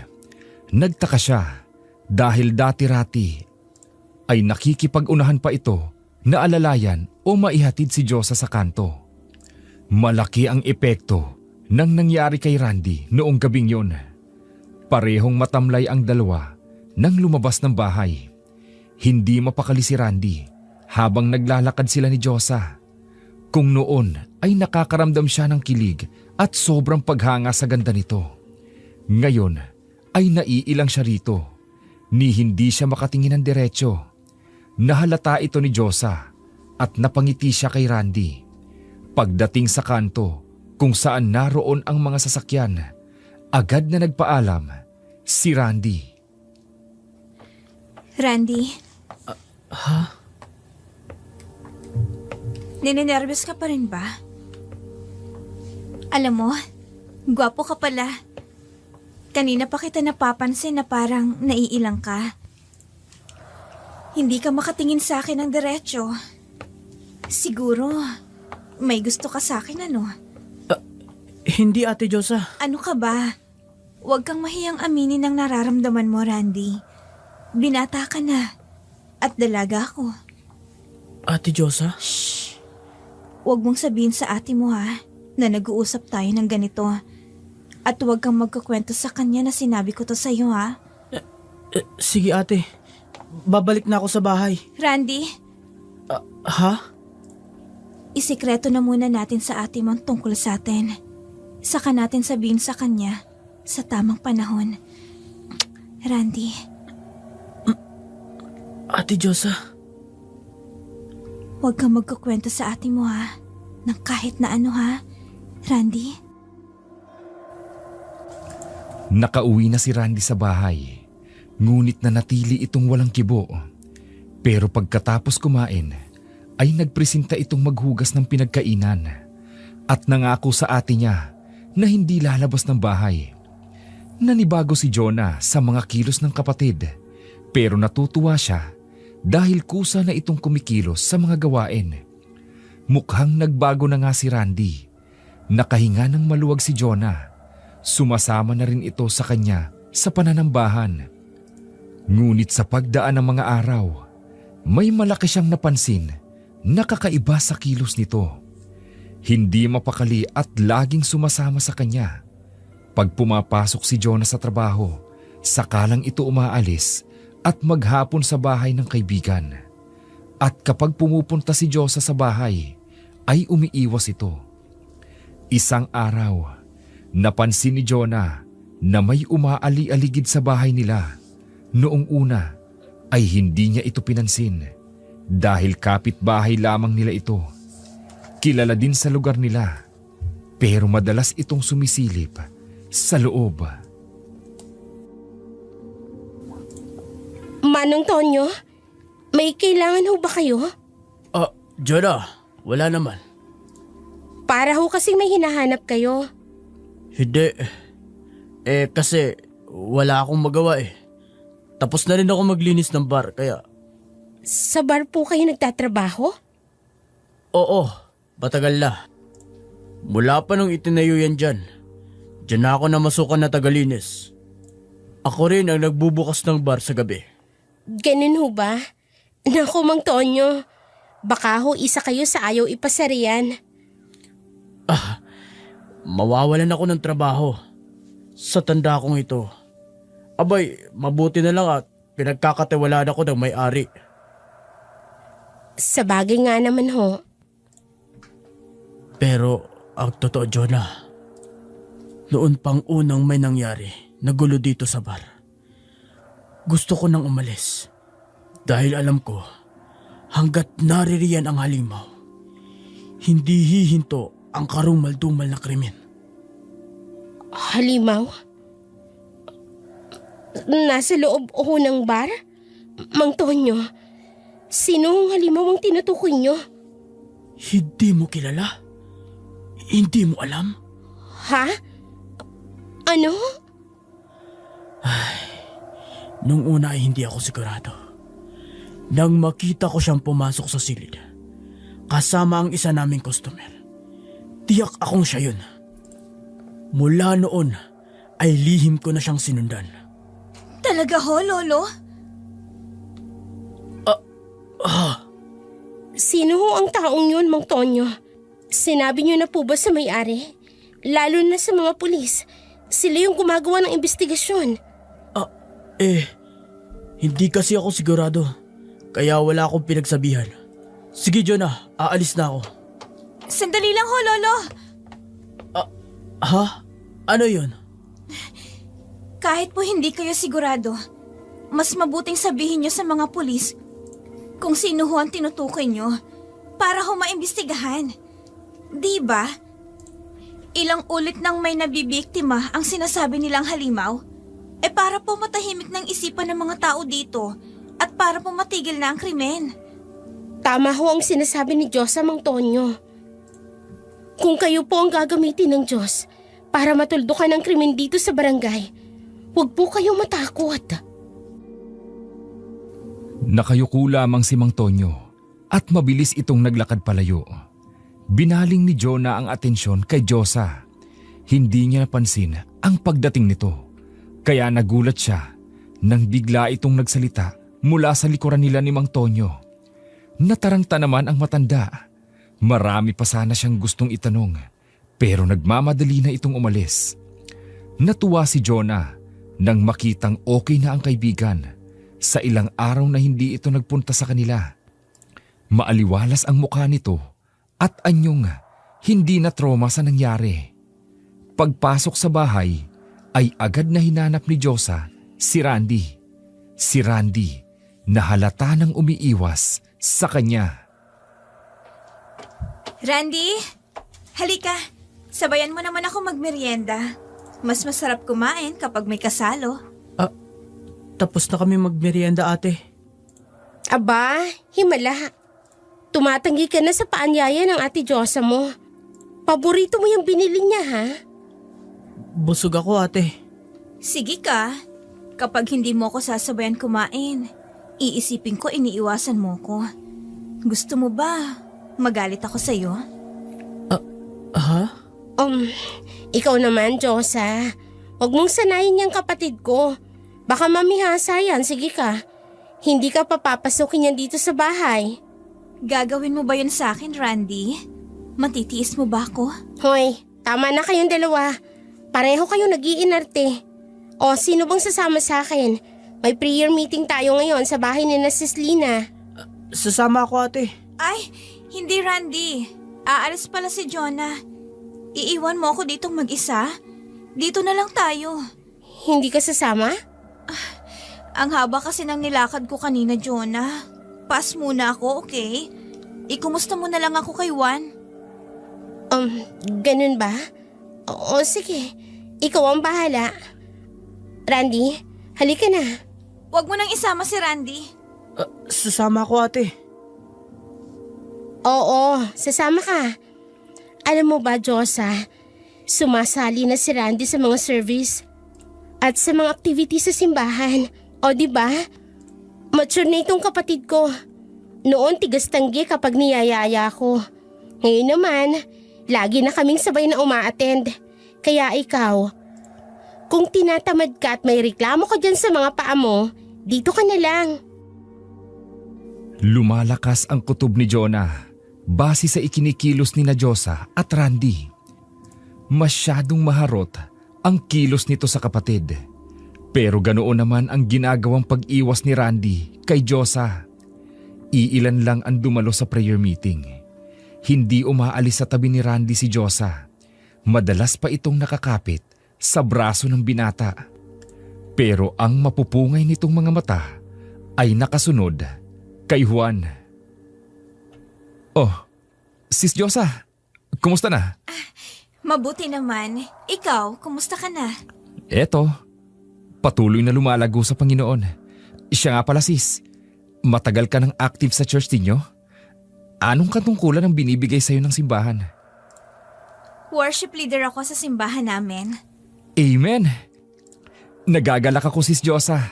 Speaker 1: Nagtaka siya dahil dati-rati ay nakikipag-unahan pa ito na alalayan o maihatid si Diyosa sa kanto. Malaki ang epekto ng nangyari kay Randy noong gabing yon. Parehong matamlay ang dalawa nang lumabas ng bahay. Hindi mapakali si Randy habang naglalakad sila ni Diyosa. Kung noon ay nakakaramdam siya ng kilig at sobrang paghanga sa ganda nito. Ngayon ay naiilang siya rito ni hindi siya makatingin ng diretsyo. Nahalata ito ni Diyosa at napangiti siya kay Randy. Pagdating sa kanto kung saan naroon ang mga sasakyan, agad na nagpaalam si Randy.
Speaker 5: Randy?
Speaker 4: Ha?
Speaker 5: Ninenervous ka pa rin ba? Alam mo, gwapo ka pala. Kanina pa kita napapansin na parang naiilang ka. Hindi ka makatingin sa akin ng diretsyo. Siguro, may gusto ka sa akin ano?
Speaker 4: Hindi ate Diyosa.
Speaker 5: Ano ka ba? Huwag kang mahiyang aminin ang nararamdaman mo, Randy. Binata ka na. At dalaga ako.
Speaker 4: Ate Diyosa?
Speaker 5: Huwag mong sabihin sa ate mo ha, na nag-uusap tayo ng ganito. At huwag kang magkukwento sa kanya na sinabi ko to sa'yo ha.
Speaker 4: Sige ate, babalik na ako sa bahay.
Speaker 5: Randy,
Speaker 4: Ha?
Speaker 5: isikreto na muna natin sa ate mo ang tungkol sa atin. Saka natin sabihin sa kanya sa tamang panahon. Randy,
Speaker 4: Ate Diyosa?
Speaker 5: huwag kang magkukwento sa ate mo ha, ng kahit na ano ha, Randy.
Speaker 1: Nakauwi na si Randy sa bahay, ngunit nanatili itong walang kibo. Pero pagkatapos kumain, ay nagpresenta itong maghugas ng pinagkainan at nangako sa ate niya na hindi lalabas ng bahay. Nanibago si Jonah sa mga kilos ng kapatid, pero natutuwa siya dahil kusa na itong kumikilos sa mga gawain. Mukhang nagbago na nga si Randy. Nakahinga ng maluwag si Jonah. Sumasama na rin ito sa kanya sa pananambahan. Ngunit sa pagdaan ng mga araw, may malaki siyang napansin na kakaiba sa kilos nito. Hindi mapakali at laging sumasama sa kanya. Pag pumapasok si Jonah sa trabaho, sakalang ito umaalis at maghapon sa bahay ng kaibigan. At kapag pumupunta si Diyosa sa bahay, ay umiiwas ito. Isang araw, napansin ni Jonah na may umaali-aligid sa bahay nila. Noong una ay hindi niya ito pinansin dahil kapitbahay lamang nila ito. Kilala din sa lugar nila pero madalas itong sumisilip sa loob.
Speaker 2: Manong Tonyo, may kailangan ho ba kayo?
Speaker 4: Jonah, wala naman.
Speaker 2: Para ho kasing may hinahanap kayo.
Speaker 4: Hindi. Kasi wala akong magawa eh. Tapos na rin ako maglinis ng bar, kaya...
Speaker 2: Sa bar po kayo nagtatrabaho?
Speaker 4: Oo, matagal na. Mula pa nung itinayo yan dyan. Diyan na ako namasukan na tagalinis. Ako rin ang nagbubukas ng bar sa gabi.
Speaker 2: Ganun ho ba? Naku, Mang Tonyo, baka ho isa kayo sa ayaw ipasariyan.
Speaker 4: Mawawalan ako ng trabaho. Sa tanda kong ito. Abay, mabuti na lang at pinagkakatiwalaan ako ng may-ari.
Speaker 2: Sa bagay nga naman ho.
Speaker 4: Pero ang totoo, Jonah, noon pang unang may nangyari, nagulo dito sa bar. Gusto ko nang umalis dahil alam ko hanggat naririyan ang halimaw, hindi hihinto ang karumal-dumal na krimen.
Speaker 2: Halimaw? Nasa loob ho ng bar? Mang Tonyo, sino ang halimaw ang tinutukoy nyo?
Speaker 4: Hindi mo kilala? Hindi mo alam?
Speaker 2: Ha? Ano?
Speaker 4: Nung una ay hindi ako sigurado. Nang makita ko siyang pumasok sa silid, kasama ang isa naming customer, tiyak akong siya yun. Mula noon ay lihim ko na siyang sinundan.
Speaker 5: Talaga ho, Lolo?
Speaker 2: Sino ho ang taong yun, Mang Tonyo? Sinabi niyo na po ba sa may-ari? Lalo na sa mga pulis. Sila yung gumagawa ng investigasyon.
Speaker 4: Hindi kasi ako sigurado. Kaya wala akong pinagsabihan. Sige, Jonah, aalis na ako.
Speaker 5: Sandali lang ho, Lolo.
Speaker 4: Ha? Ano yun?
Speaker 5: Kahit po hindi kayo sigurado, mas mabuting sabihin nyo sa mga pulis kung sino ho ang tinutukoy nyo para ho maimbestigahan. Di ba? Ilang ulit nang may nabibiktima ang sinasabi nilang halimaw, para po matahimik ng isipan ng mga tao dito at para po matigil na ang krimen.
Speaker 2: Tama ho ang sinasabi ni Diyos sa Mang Tonyo. Kung kayo po ang gagamitin ng Diyos para matuldukan ang krimen dito sa barangay, huwag po kayong matakot.
Speaker 1: Nakayuko lamang si Mang Tonyo at mabilis itong naglakad palayo. Binaling ni Jonah ang atensyon kay Diyosa. Hindi niya napansin ang pagdating nito. Kaya nagulat siya nang bigla itong nagsalita mula sa likuran nila ni Mang Tonyo. Nataranta naman ang matanda. Marami pa sana siyang gustong itanong pero nagmamadali na itong umalis. Natuwa si Jonah nang makitang okay na ang kaibigan sa ilang araw na hindi ito nagpunta sa kanila. Maaliwalas ang mukha nito at anyong hindi na trauma sa nangyari. Pagpasok sa bahay ay agad na hinanap ni Diyosa si Randy. Si Randy na halata nang umiiwas sa kanya.
Speaker 5: Randy, halika. Sabayan mo naman ako magmerienda. Mas masarap kumain kapag may kasalo.
Speaker 4: Tapos na kami magmerienda, ate.
Speaker 2: Aba, himala. Tumatanggi ka na sa paanyaya ng ate Diyosa mo. Paborito mo yung binili niya, ha?
Speaker 4: Busog ako, ate.
Speaker 5: Sige ka. Kapag hindi mo ko sasabayan kumain, iisipin ko iniiwasan mo ko. Gusto mo ba magalit ako sa'yo?
Speaker 4: Ha?
Speaker 2: Ikaw naman, Diyosa. Huwag mong sanayin yung kapatid ko. Baka mamihasa yan, sige ka. Hindi ka papapasukin yan dito sa bahay.
Speaker 5: Gagawin mo ba yun sa akin, Randy? Matitiis mo ba ako?
Speaker 2: Hoy, tama na kayong dalawa. Pareho kayong nag-iinarte. O, sino bang sasama sa akin? May prayer meeting tayo ngayon sa bahay ni na Sis Lina.
Speaker 4: Sasama ako, ate.
Speaker 5: Ay, hindi Randy. Aalis pala si Jonah. Iiwan mo ako ditong mag-isa? Dito na lang tayo.
Speaker 2: Hindi ka sasama?
Speaker 5: Ang haba kasi ng nilakad ko kanina, Jonah. Pass muna ako, okay? Ikumusta mo na lang ako kay Juan.
Speaker 2: Ganun ba? Oo, sige. Ikaw ang bahala. Randy, halika na.
Speaker 5: Huwag mo nang isama si Randy.
Speaker 4: Sasama ako, ate.
Speaker 2: Oo, sasama ka. Alam mo ba, Josa, sumasali na si Randy sa mga service at sa mga activities sa simbahan. O diba? Mature na itong kapatid ko. Noon tigas tanggi kapag niyayaya ko. Ngayon naman, lagi na kaming sabay na uma-attend. Kaya ikaw, kung tinatamad ka at may reklamo ka dyan sa mga paa mo, dito ka na lang.
Speaker 1: Lumalakas ang kutob ni Jonah base sa ikinikilos ni na Josa at Randy. Masyadong maharot ang kilos nito sa kapatid. Pero ganoon naman ang ginagawang pag-iwas ni Randy kay Josa. Iilan lang ang dumalo sa prayer meeting. Hindi umaalis sa tabi ni Randy si Josa. Madalas pa itong nakakapit sa braso ng binata. Pero ang mapupungay nitong mga mata ay nakasunod kay Juan. Oh, Sis Josa, kumusta na?
Speaker 5: Mabuti naman. Ikaw, kumusta ka na?
Speaker 1: Eto, patuloy na lumalago sa Panginoon. Siya nga pala sis, matagal ka ng active sa church ninyo? Anong katungkulan ang binibigay sa'yo ng simbahan?
Speaker 5: Worship leader ako sa simbahan namin.
Speaker 1: Amen! Nagagalak ako sis Josa.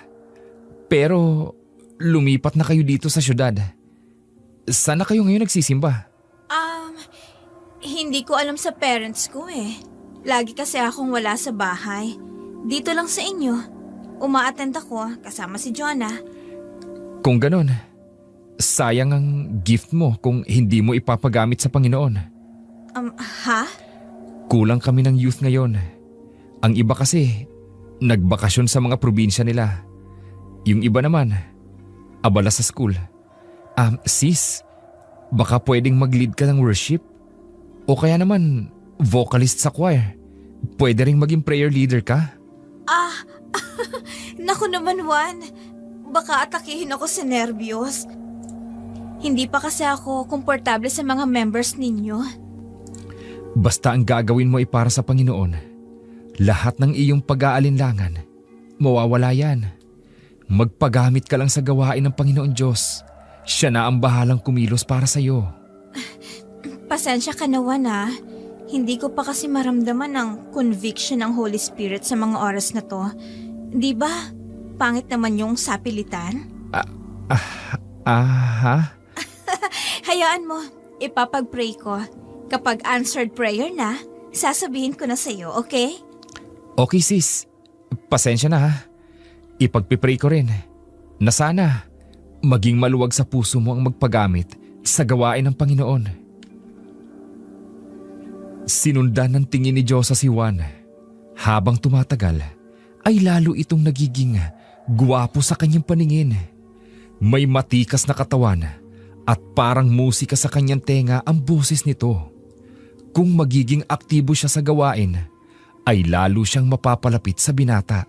Speaker 1: Pero lumipat na kayo dito sa syudad. Saan na kayo ngayon nagsisimba?
Speaker 5: Hindi ko alam sa parents ko eh. Lagi kasi akong wala sa bahay. Dito lang sa inyo. Uma-attend ako kasama si Jonah.
Speaker 1: Kung ganon, sayang ang gift mo kung hindi mo ipapagamit sa Panginoon.
Speaker 5: Ha?
Speaker 1: Kulang kami ng youth ngayon. Ang iba kasi, nagbakasyon sa mga probinsya nila. Yung iba naman, abala sa school. Sis, baka pwedeng mag-lead ka ng worship? O kaya naman, vocalist sa choir. Pwede ring maging prayer leader ka?
Speaker 5: Naku naman, Juan. Baka atakihin ako sa nervyos. Hindi pa kasi ako komportable sa mga members ninyo.
Speaker 1: Basta ang gagawin mo ay para sa Panginoon. Lahat ng iyong pag-aalinlangan, mawawala yan. Magpagamit ka lang sa gawain ng Panginoon Diyos. Siya na ang bahalang kumilos para sa iyo.
Speaker 5: Pasensya ka na, Juan, ha? Hindi ko pa kasi maramdaman ang conviction ng Holy Spirit sa mga oras na to. Di ba? Pangit naman yung sapilitan.
Speaker 1: Ha?
Speaker 5: Hayaan mo, ipapag-pray ko. Kapag answered prayer na, sasabihin ko na sa'yo, okay?
Speaker 1: Okay sis, pasensya na ha. Ipagpipray ko rin na sana maging maluwag sa puso mo ang magpagamit sa gawain ng Panginoon. Sinundan ng tingin ni Diyosa si Juan. Habang tumatagal, ay lalo itong nagiging gwapo sa kanyang paningin. May matikas na katawan at parang musika sa kanyang tenga ang boses nito. Kung magiging aktibo siya sa gawain, ay lalo siyang mapapalapit sa binata.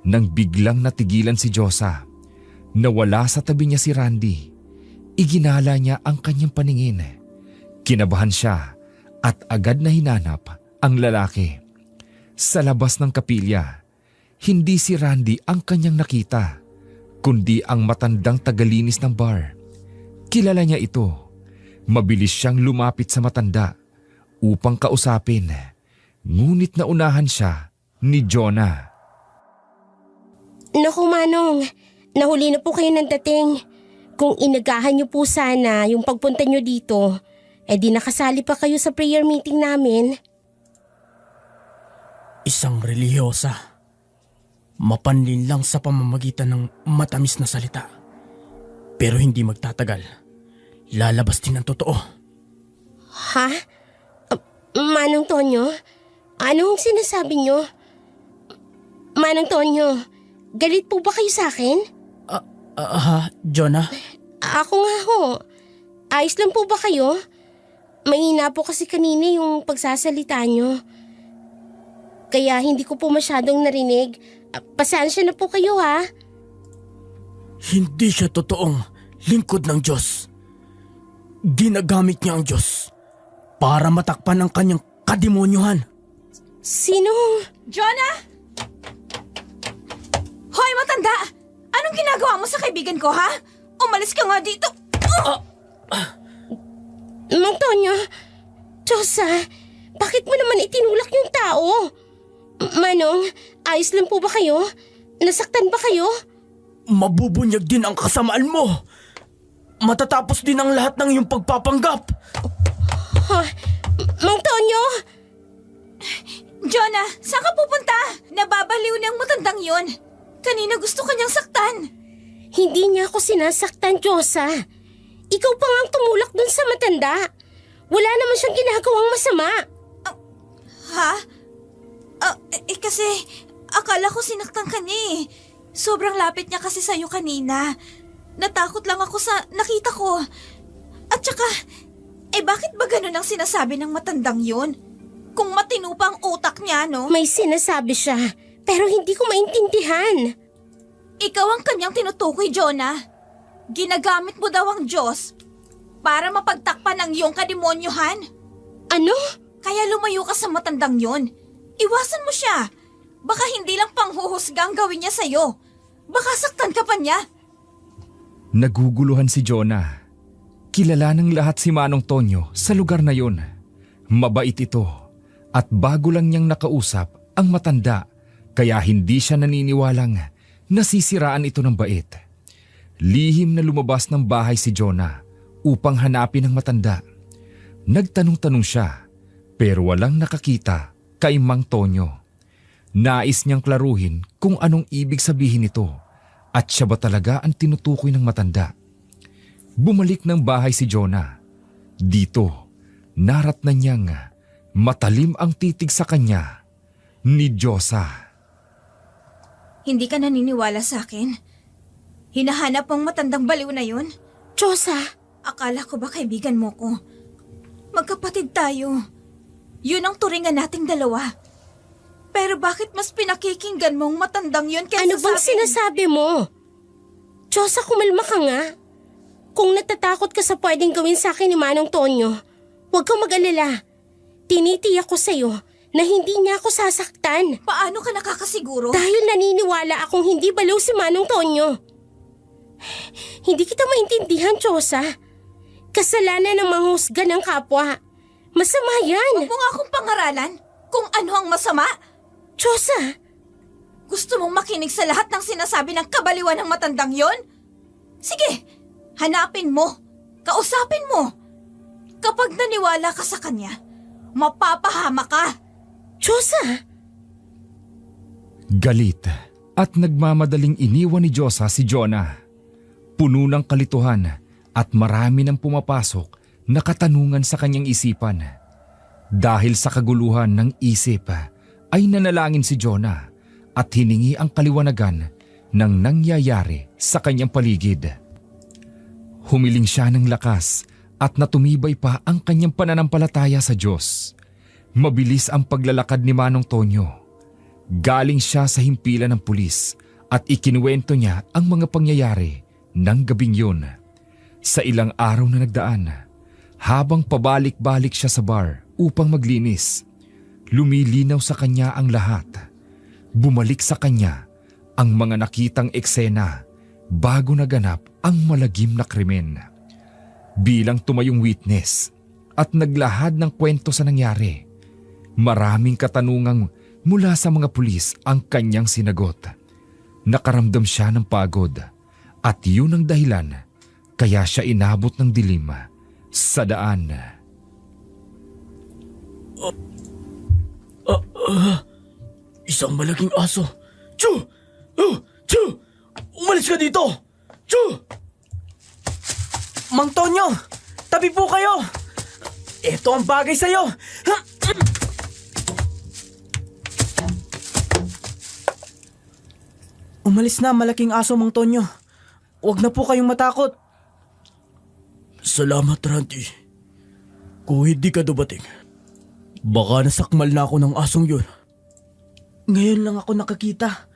Speaker 1: Nang biglang natigilan si Diyosa, nawala sa tabi niya si Randy. Iginala niya ang kanyang paningin. Kinabahan siya at agad na hinanap ang lalaki. Sa labas ng kapilya, hindi si Randy ang kanyang nakita, kundi ang matandang tagalinis ng bar. Kilala niya ito. Mabilis siyang lumapit sa matanda upang kausapin. Ngunit naunahan siya ni Jonah.
Speaker 2: Naku Manong, nahuli na po kayo ng dating. Kung inagahan niyo po sana yung pagpunta niyo dito, di nakasali pa kayo sa prayer meeting namin.
Speaker 4: Isang relihiyosa. Mapanlin lang sa pamamagitan ng matamis na salita. Pero hindi magtatagal. Lalabas din ang totoo.
Speaker 2: Ha? Manong Tonyo? Anong sinasabi niyo? Manong Tonyo, galit po ba kayo sa akin?
Speaker 4: Jonah?
Speaker 2: Ako nga ho. Ayos lang po ba kayo? Mahina po kasi kanina yung pagsasalita niyo. Kaya hindi ko po masyadong narinig. Pasensya na po kayo ha.
Speaker 4: Hindi siya totoong lingkod ng Diyos. Ginagamit niya ang Diyos para matakpan ang kanyang kademonyuhan.
Speaker 2: Sinong...
Speaker 5: Jonah! Hoy, matanda! Anong ginagawa mo sa kaibigan ko, ha? Umalis ka nga dito!
Speaker 2: Mang Tonyo, Diyosa, bakit mo naman itinulak yung tao? Manong, ayos lang po ba kayo? Nasaktan ba kayo?
Speaker 4: Mabubunyag din ang kasamaan mo. Matatapos din ang lahat ng iyong pagpapanggap.
Speaker 2: Mang Tonyo!
Speaker 5: Jonah, saan ka pupunta? Nababaliw na ang matandang yon. Kanina gusto kanyang saktan.
Speaker 2: Hindi niya ako sinasaktan, Diyosa. Ikaw pa nga ang tumulak dun sa matanda. Wala naman siyang ginagawang masama.
Speaker 5: Ha? Kasi akala ko sinaktan ka niya eh. Sobrang lapit niya kasi sa'yo kanina. Natakot lang ako sa nakita ko. At saka, bakit ba ganun ang sinasabi ng matandang yun? Kung matino pa ang utak niya, no?
Speaker 2: May sinasabi siya, pero hindi ko maintindihan.
Speaker 5: Ikaw ang kanyang tinutukoy, Jonah. Ginagamit mo daw ang Diyos para mapagtakpan ang iyong kademonyuhan.
Speaker 2: Ano?
Speaker 5: Kaya lumayo ka sa matandang yon. Iwasan mo siya. Baka hindi lang panghuhusga ang gawin niya sa'yo. Baka saktan ka pa niya.
Speaker 1: Naguguluhan si Jonah. Kilala ng lahat si Manong Tonyo sa lugar na yon. Mabait ito at bago lang niyang nakausap ang matanda kaya hindi siya naniniwalang nasisiraan ito ng bait. Lihim na lumabas ng bahay si Jonah upang hanapin ang matanda. Nagtanong-tanong siya pero walang nakakita kay Mang Tonyo. Nais niyang klaruhin kung anong ibig sabihin nito at siya ba talaga ang tinutukoy ng matanda. Bumalik ng bahay si Jonah. Dito, naratnan niyang matalim ang titig sa kanya ni Diyosa.
Speaker 5: Hindi ka naniniwala sa akin? Hinahanap ang matandang baliw na yun?
Speaker 2: Diyosa!
Speaker 5: Akala ko ba kaibigan mo ko? Magkapatid tayo. Yun ang turingan nating dalawa. Pero bakit mas pinakikinggan mong matandang yun kaysa
Speaker 2: Ano bang
Speaker 5: sa akin?
Speaker 2: sinasabi mo? Diyosa, kumalma ka nga. Kung natatakot ka sa pwedeng gawin sa akin ni Manong Tonyo, huwag kang mag-alala. Tinitiyak ko sa'yo na hindi niya ako sasaktan.
Speaker 5: Paano ka nakakasiguro?
Speaker 2: Dahil naniniwala akong hindi baliw si Manong Tonyo. Hindi kita maintindihan, Diyosa. Kasalanan ng manghusga ng kapwa. Masama yan.
Speaker 5: Huwag mo nga akong pangaralan kung ano ang masama.
Speaker 2: Diyosa!
Speaker 5: Gusto mong makinig sa lahat ng sinasabi ng kabaliwan ng matandang yon? Sige, hanapin mo. Kausapin mo. Kapag naniwala ka sa kanya, mapapahama ka.
Speaker 2: Diyosa!
Speaker 1: Galit at nagmamadaling iniwan ni Diyosa si Jonah. Puno ng kalituhan at marami nang pumapasok na katanungan sa kanyang isipan. Dahil sa kaguluhan ng isip ay nanalangin si Jonah at hiningi ang kaliwanagan ng nangyayari sa kanyang paligid. Humiling siya ng lakas at natumibay pa ang kanyang pananampalataya sa Diyos. Mabilis ang paglalakad ni Manong Tonyo. Galing siya sa himpilan ng pulis at ikinuwento niya ang mga pangyayari ng gabing yun. Sa ilang araw na nagdaan, habang pabalik-balik siya sa bar upang maglinis, lumilinaw sa kanya ang lahat. Bumalik sa kanya ang mga nakitang eksena bago naganap ang malagim na krimen. Bilang tumayong witness at naglahad ng kwento sa nangyari, maraming katanungang mula sa mga pulis ang kanyang sinagot. Nakaramdam siya ng pagod at yun ang dahilan kaya siya inabot ng dilim sa daan.
Speaker 4: Isang malaking aso. Chu! Chu! Umalis ka dito! Chu! Mang Tonyo! Tabi po kayo! Ito ang bagay sa'yo! Umalis na malaking aso, Mang Tonyo. Huwag na po kayong matakot. Salamat, Randy. Kung hindi ka dumating, baka nasakmal na ako ng asong yun. Ngayon lang ako nakakita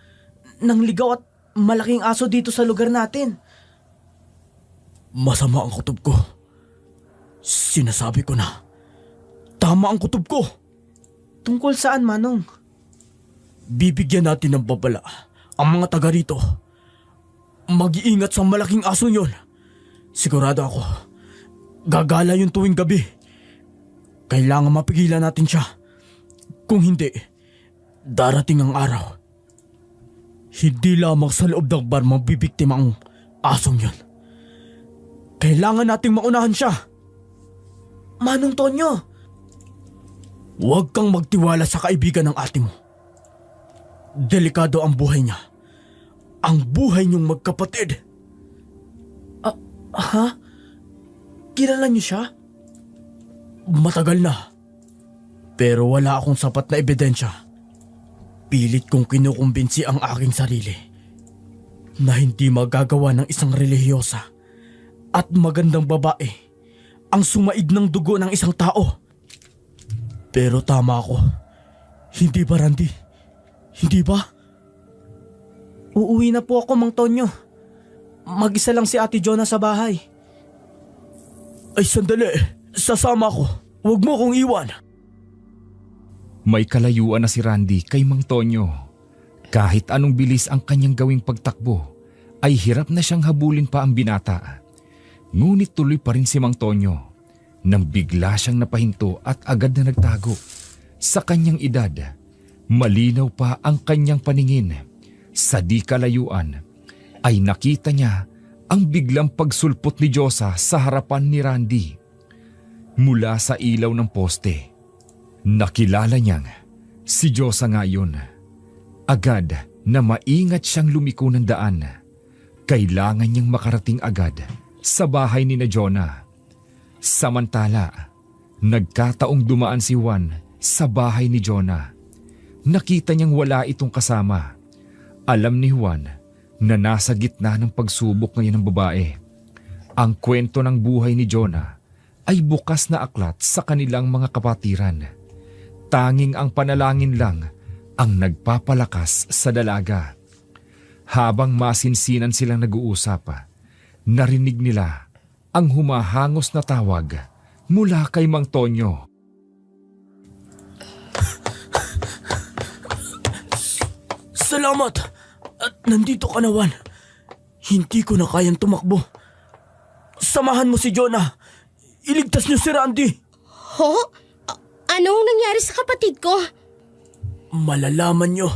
Speaker 4: ng ligaw at malaking aso dito sa lugar natin. Masama ang kutob ko. Sinasabi ko na. Tama ang kutob ko. Tungkol saan, Manong? Bibigyan natin ng babala ang mga taga rito. Mag-iingat sa malaking aso yon. Sigurado ako, gagala yun tuwing gabi. Kailangan mapigilan natin siya. Kung hindi, darating ang araw. Hindi lamang sa loob ng bar mabibiktima ang asong yun. Kailangan nating maunahan siya. Manong Tonyo, huwag kang magtiwala sa kaibigan ng ate mo. Delikado ang buhay niya. Ang buhay niyong magkapatid. Ha? Kilala niyo siya? Matagal na. Pero wala akong sapat na ebidensya. Pilit kong kinukumbinsi ang aking sarili na hindi magagawa ng isang relihiyosa at magandang babae ang sumaid ng dugo ng isang tao. Pero tama ako. Hindi ba, Randy? Hindi ba? Uuwi na po ako, Mang Tonyo. Mag-isa lang si Ate Jonah sa bahay. Ay, sandali. Sasama ako. Huwag mo kong iwan.
Speaker 1: May kalayuan na si Randy kay Mang Tonyo. Kahit anong bilis ang kanyang gawing pagtakbo, ay hirap na siyang habulin pa ang binata. Ngunit tuloy pa rin si Mang Tonyo nang bigla siyang napahinto at agad na nagtago. Sa kanyang edad, malinaw pa ang kanyang paningin. Sa di kalayuan ay nakita niya ang biglang pagsulpot ni Diyosa sa harapan ni Randy. Mula sa ilaw ng poste, nakilala niyang si Diyosa nga yun. Agad na maingat siyang lumiko ng daan. Kailangan niyang makarating agad sa bahay ni na Jonah. Samantala, nagkataong dumaan si Juan sa bahay ni Jonah. Nakita niyang wala itong kasama. Alam ni Juan na nasa gitna ng pagsubok ngayon ng babae. Ang kwento ng buhay ni Jonah ay bukas na aklat sa kanilang mga kapatiran. Tanging ang panalangin lang ang nagpapalakas sa dalaga. Habang masinsinan silang nag-uusap, narinig nila ang humahangos na tawag mula kay Mang Tonyo.
Speaker 4: Salamat! At nandito ka na, Juan. Hindi ko na kayang tumakbo. Samahan mo si Jonah. Iligtas niyo si Randy.
Speaker 2: Ho? Anong nangyari sa kapatid ko?
Speaker 4: Malalaman niyo.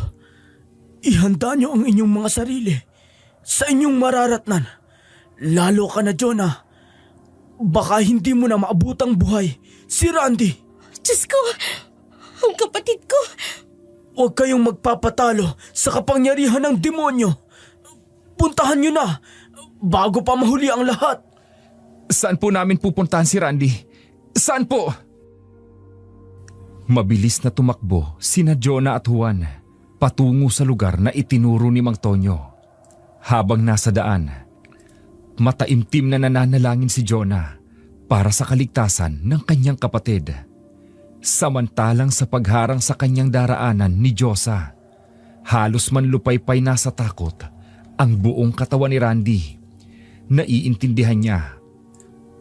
Speaker 4: Ihanda niyo ang inyong mga sarili sa inyong mararatnan. Lalo ka na, Jonah. Baka hindi mo na maabutang buhay si Randy.
Speaker 2: Diyos ko, ang kapatid ko.
Speaker 4: Huwag kayong magpapatalo sa kapangyarihan ng demonyo. Puntahan niyo na bago pa mahuli ang lahat.
Speaker 1: Saan po namin pupuntahan si Randy? Saan po? Mabilis na tumakbo sina Jonah at Juan patungo sa lugar na itinuro ni Mang Tonyo. Habang nasa daan, mataimtim na nananalangin si Jonah para sa kaligtasan ng kanyang kapatid. Samantalang sa pagharang sa kanyang daraanan ni Diyosa, halos manlupaypay na sa takot ang buong katawan ni Randy. Naiintindihan niya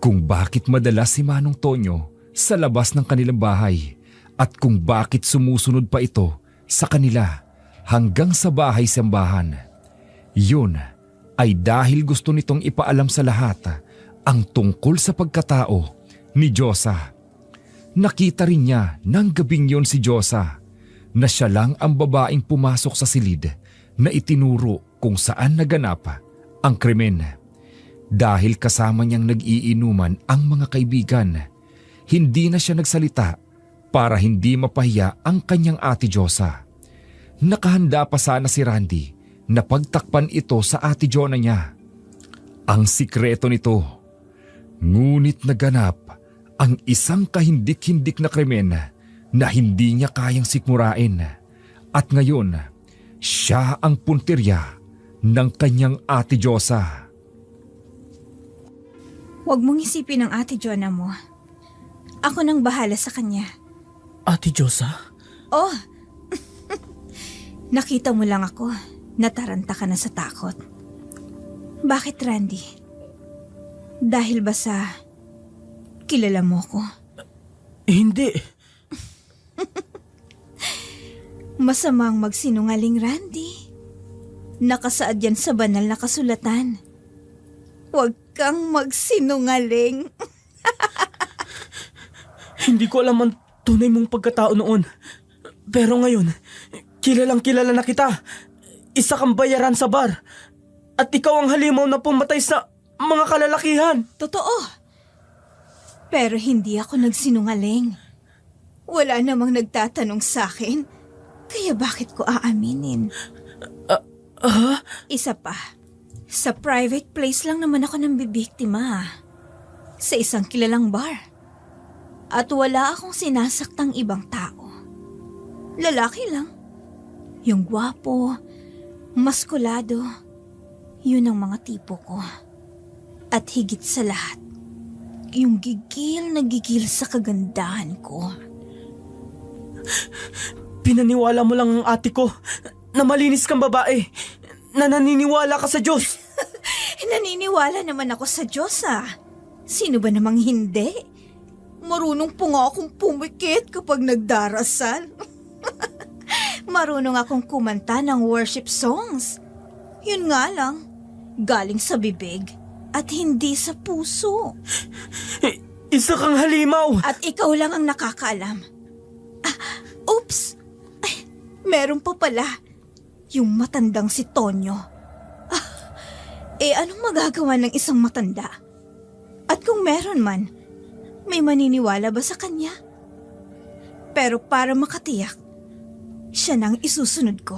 Speaker 1: kung bakit madalas si Manong Tonyo sa labas ng kanilang bahay at kung bakit sumusunod pa ito sa kanila hanggang sa bahay-sambahan. Yun ay dahil gusto nitong ipaalam sa lahat ang tungkol sa pagkatao ni Diyosa. Nakita rin niya ng gabing yon si Diyosa na siya lang ang babaeng pumasok sa silid na itinuro kung saan naganap ang krimen. Dahil kasama niyang nag-iinuman ang mga kaibigan, hindi na siya nagsalita para hindi mapahiya ang kanyang ate Diyosa. Nakahanda pa sana si Randy na pagtakpan ito sa ate Jonah niya. Ang sikreto nito, ngunit naganap ang isang kahindik-hindik na krimen na hindi niya kayang sikmurain. At ngayon, siya ang puntirya ng kanyang ate Diyosa.
Speaker 5: Huwag mong isipin ang ate Jonah mo. Ako nang bahala sa kanya.
Speaker 4: Ate Diyosa?
Speaker 5: Oh, Nakita mo lang ako, nataranta ka na sa takot. Bakit, Randy? Dahil ba sa kilala mo ko?
Speaker 4: Hindi.
Speaker 5: Masamang magsinungaling, Randy. Nakasaad yan sa banal na kasulatan. Huwag kang magsinungaling.
Speaker 4: Hindi ko alam ang tunay mong pagkatao noon. Pero ngayon, kilalang kilala na kita. Isa kang bayaran sa bar. At ikaw ang halimaw na pumatay sa mga kalalakihan.
Speaker 5: Totoo. Pero hindi ako nagsinungaling. Wala namang nagtatanong sa akin. Kaya bakit ko aaminin? Isa pa. Sa private place lang naman ako nang bibiktima. Sa isang kilalang bar. At wala akong sinasaktang ibang tao. Lalaki lang. Yung gwapo, maskulado, yun ang mga tipo ko. At higit sa lahat, yung gigil na gigil sa kagandahan ko.
Speaker 4: Pinaniwala mo lang ang ate ko na malinis kang babae. Na naniniwala ka sa Diyos.
Speaker 5: Naniniwala naman ako sa Diyos, ah. Sino ba namang hindi? Marunong po nga akong pumikit kapag nagdarasal. Marunong akong kumanta ng worship songs. Yun nga lang, galing sa bibig at hindi sa puso.
Speaker 4: Isa kang halimaw.
Speaker 5: At ikaw lang ang nakakaalam. Oops! Ay, meron pa pala. Yung matandang si Tonyo. Anong magagawa ng isang matanda? At kung meron man, may maniniwala ba sa kanya? Pero para makatiyak, siya nang isusunod ko.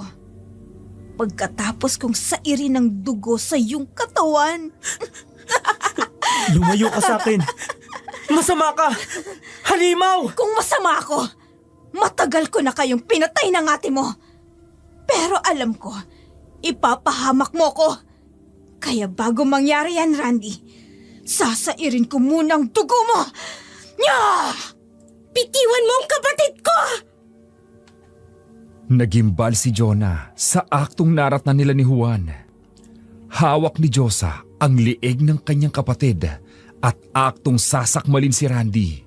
Speaker 5: Pagkatapos kong sairin ng dugo sa iyong katawan.
Speaker 4: Lumayo ka sa akin. Masama ka. Halimaw!
Speaker 5: Kung masama ako, matagal ko na kayong pinatay ng ate mo. Pero alam ko, ipapahamak mo ko. Kaya bago mangyari yan, Randy, sasairin ko munang dugo mo. Nya! Bitiwan mo ang kapatid ko!
Speaker 1: Nagimbal si Jonah sa aktong naratnan nila ni Juan. Hawak ni Diyosa ang lieg ng kanyang kapatid at aktong sasakmalin si Randy.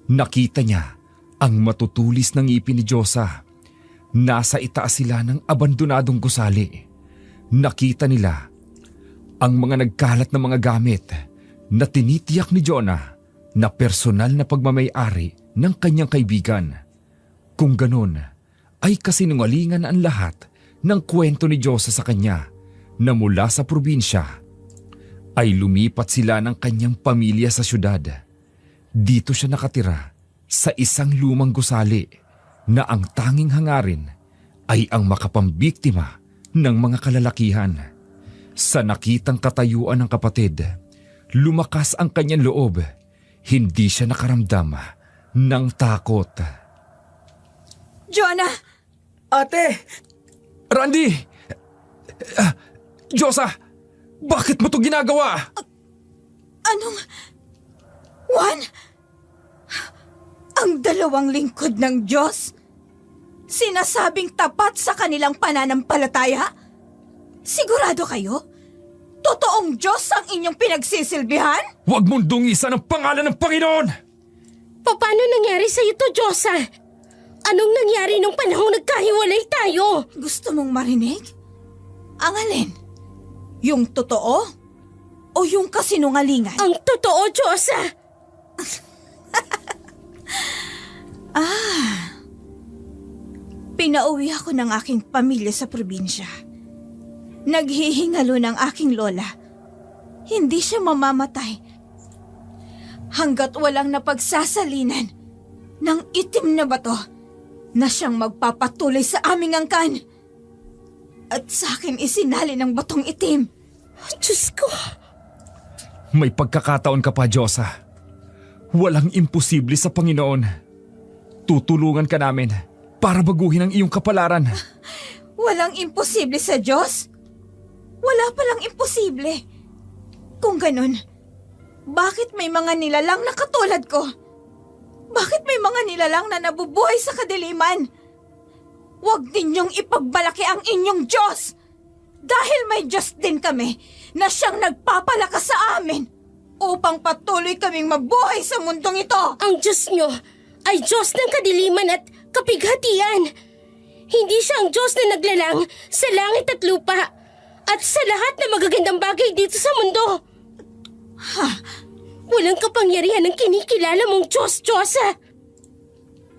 Speaker 1: Nakita niya ang matutulis ng ngipin ni Diyosa. Nasa itaas sila ng abandonadong gusali. Nakita nila ang mga nagkalat na mga gamit na tinitiyak ni Jonah na personal na pagmamay-ari ng kanyang kaibigan. Kung ganon, ay kasinungalingan ang lahat ng kwento ni Diyosa sa kanya na mula sa probinsya ay lumipat sila ng kanyang pamilya sa syudad. Dito siya nakatira sa isang lumang gusali na ang tanging hangarin ay ang makapambiktima ng mga kalalakihan. Sa nakitang katayuan ng kapatid, lumakas ang kanyang loob. Hindi siya nakaramdam ng takot.
Speaker 5: Jonah!
Speaker 4: Ate!
Speaker 1: Randy! Diyosa! Bakit mo to ginagawa?
Speaker 5: Anong... Juan? Ang dalawang lingkod ng Diyos? Sinasabing tapat sa kanilang pananampalataya? Sigurado kayo? Totoong Diyos ang inyong pinagsisilbihan?
Speaker 1: Huwag mong dungisan ang pangalan ng Panginoon!
Speaker 2: Paano nangyari sa ito, Diyosa? Anong nangyari nung panahong nagkahiwalay tayo?
Speaker 5: Gusto mong marinig? Ang alin? Yung totoo? O yung kasinungalingan?
Speaker 2: Ang totoo, Diyosa!
Speaker 5: Pinauwi ako ng aking pamilya sa probinsya. Naghihingalo ng aking lola. Hindi siya mamamatay hanggat walang napagsasalinan ng itim na bato na siyang magpapatuloy sa aming angkan. At sa akin isinali ng batong itim.
Speaker 2: Diyos ko!
Speaker 1: May pagkakataon ka pa, Diyosa. Walang imposible sa Panginoon. Tutulungan ka namin para baguhin ang iyong kapalaran.
Speaker 5: Walang imposible sa Diyos? Wala palang imposible. Kung ganun, bakit may mga nilalang na katulad ko? Bakit may mga nilalang na nabubuhay sa kadiliman? Huwag ninyong ipagbalaki ang inyong Diyos! Dahil may Diyos din kami na siyang nagpapalakas sa amin upang patuloy kaming mabuhay sa mundong ito!
Speaker 2: Ang Diyos nyo ay Diyos ng kadiliman at kapighatian. Hindi siya ang Diyos na naglalang sa langit at lupa at sa lahat ng magagandang bagay dito sa mundo. Walang kapangyarihan ng kinikilala mong Diyos-Diyosa.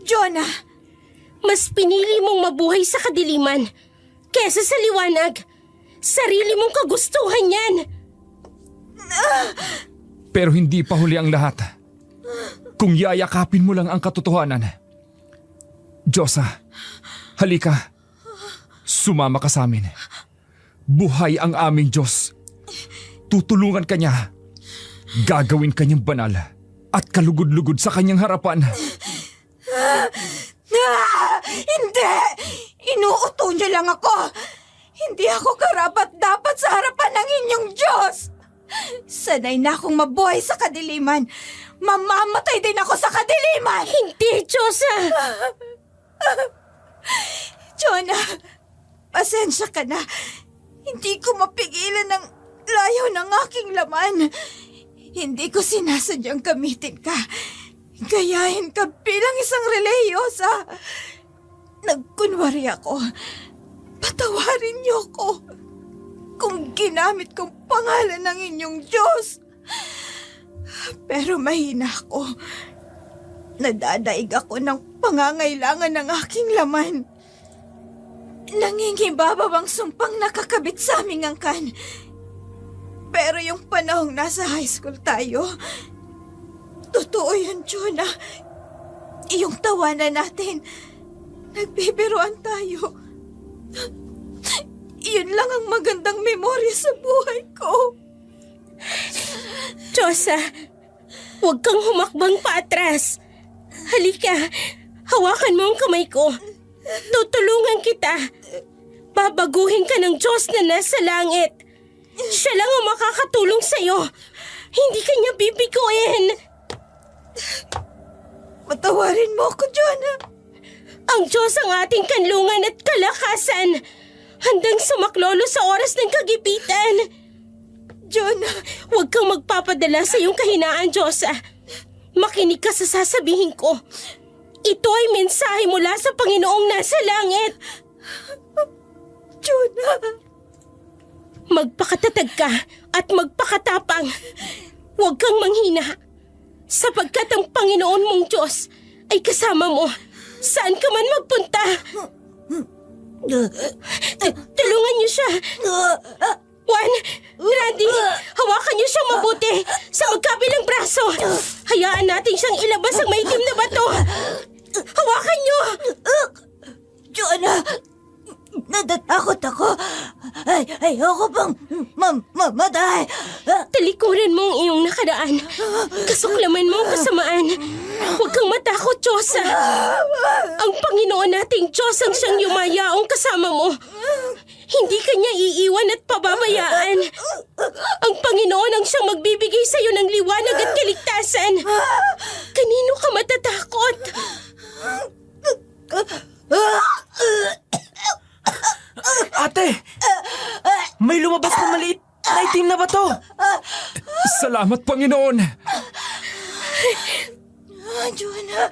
Speaker 5: Jonah,
Speaker 2: Mas pinili mong mabuhay sa kadiliman kesa sa liwanag. Sarili mong kagustuhan yan.
Speaker 1: Pero hindi pa huli ang lahat. Kung yayakapin mo lang ang katotohanan. Diyosa, halika. Sumama ka sa amin. Buhay ang aming Diyos. Tutulungan ka niya. Gagawin kanyang banal at kalugod-lugod sa kanyang harapan.
Speaker 5: Hindi! Inuuto niyo lang ako! Hindi ako karapat-dapat sa harapan ng inyong Diyos! Sanay na akong mabuhay sa kadiliman. Mamamatay din ako sa kadiliman!
Speaker 2: Hindi, Diyosa!
Speaker 5: Jonah, pasensya ka na. Hindi ko mapigilan ng layaw ng aking laman. Hindi ko sinasadyang gamitin ka. Gayahin ka bilang isang relihiyosa. Nagkunwari ako. Patawarin niyo ako kung ginamit kong pangalan ng inyong Diyos. Pero mahina ako. Nadadaig ako ng pangangailangan ng aking laman. Nangingibabab ang sumpang nakakabit sa aming angkan. Pero yung panahong nasa high school tayo, totoo yan, Jonah. Yung tawanan natin, nagbibiruan tayo. Iyon lang ang magandang memorya sa buhay ko.
Speaker 2: Diyosa, huwag kang humakbang paatras. Halika, hawakan mo ang kamay ko. Tutulungan kita. Babaguhin ka ng Diyos na nasa langit. Siya lang ang makakatulong sa'yo. Hindi ka niya bibiguin.
Speaker 5: Patawarin mo ako, Jonah.
Speaker 2: Ang Diyos ang ating kanlungan at kalakasan. Handang sumaklolo sa oras ng kagipitan.
Speaker 5: Jonah,
Speaker 2: huwag kang magpapadala sa iyong kahinaan, Diyosa. Makinig ka sa sasabihin ko. Ito ay mensahe mula sa Panginoong nasa langit.
Speaker 5: Jonah.
Speaker 2: Magpakatatag ka at magpakatapang. Huwag kang manghina. Sapagkat ang Panginoon mong Diyos ay kasama mo. Saan ka man magpunta. Tulungan niyo siya. Juan, Randy, hawakan niyo siyang mabuti sa magkabilang braso. Hayaan natin siyang ilabas ang maitim na bato. Hawakan niyo.
Speaker 5: Jonah, natatakot ako. Ayoko pang mamatay.
Speaker 2: Talikuran mo ang iyong nakaraan. Kasuklaman mo ang kasamaan. Huwag kang matakot, Diyosa. Ang Panginoon nating Diyos ang siyang yumayaong kasama mo. Hindi ka niya iiwan at pababayaan. Ang Panginoon ang siyang magbibigay sa iyo ng liwanag at kaligtasan. Kanino ka matatakot?
Speaker 4: Ate! May lumabas na maliit na itim na bato!
Speaker 1: Salamat, Panginoon!
Speaker 5: Jonah,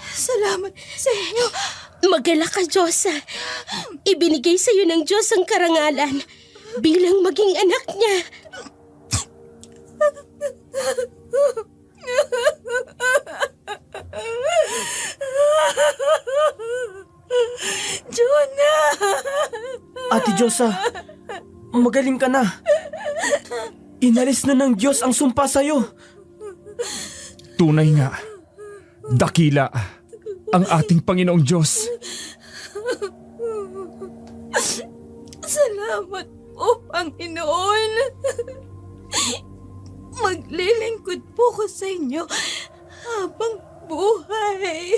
Speaker 5: salamat sa inyo.
Speaker 2: Magalak ka, Diyosa. Ibinigay sa iyo ng Diyos ang karangalan bilang maging anak niya.
Speaker 5: Jonah!
Speaker 4: Ate Diyosa, magaling ka na. Inalis na ng Diyos ang sumpa sa'yo.
Speaker 1: Tunay nga, dakila ang ating Panginoong Diyos.
Speaker 5: Salamat po, Panginoon. Maglilingkod po ko sa inyo habang buhay.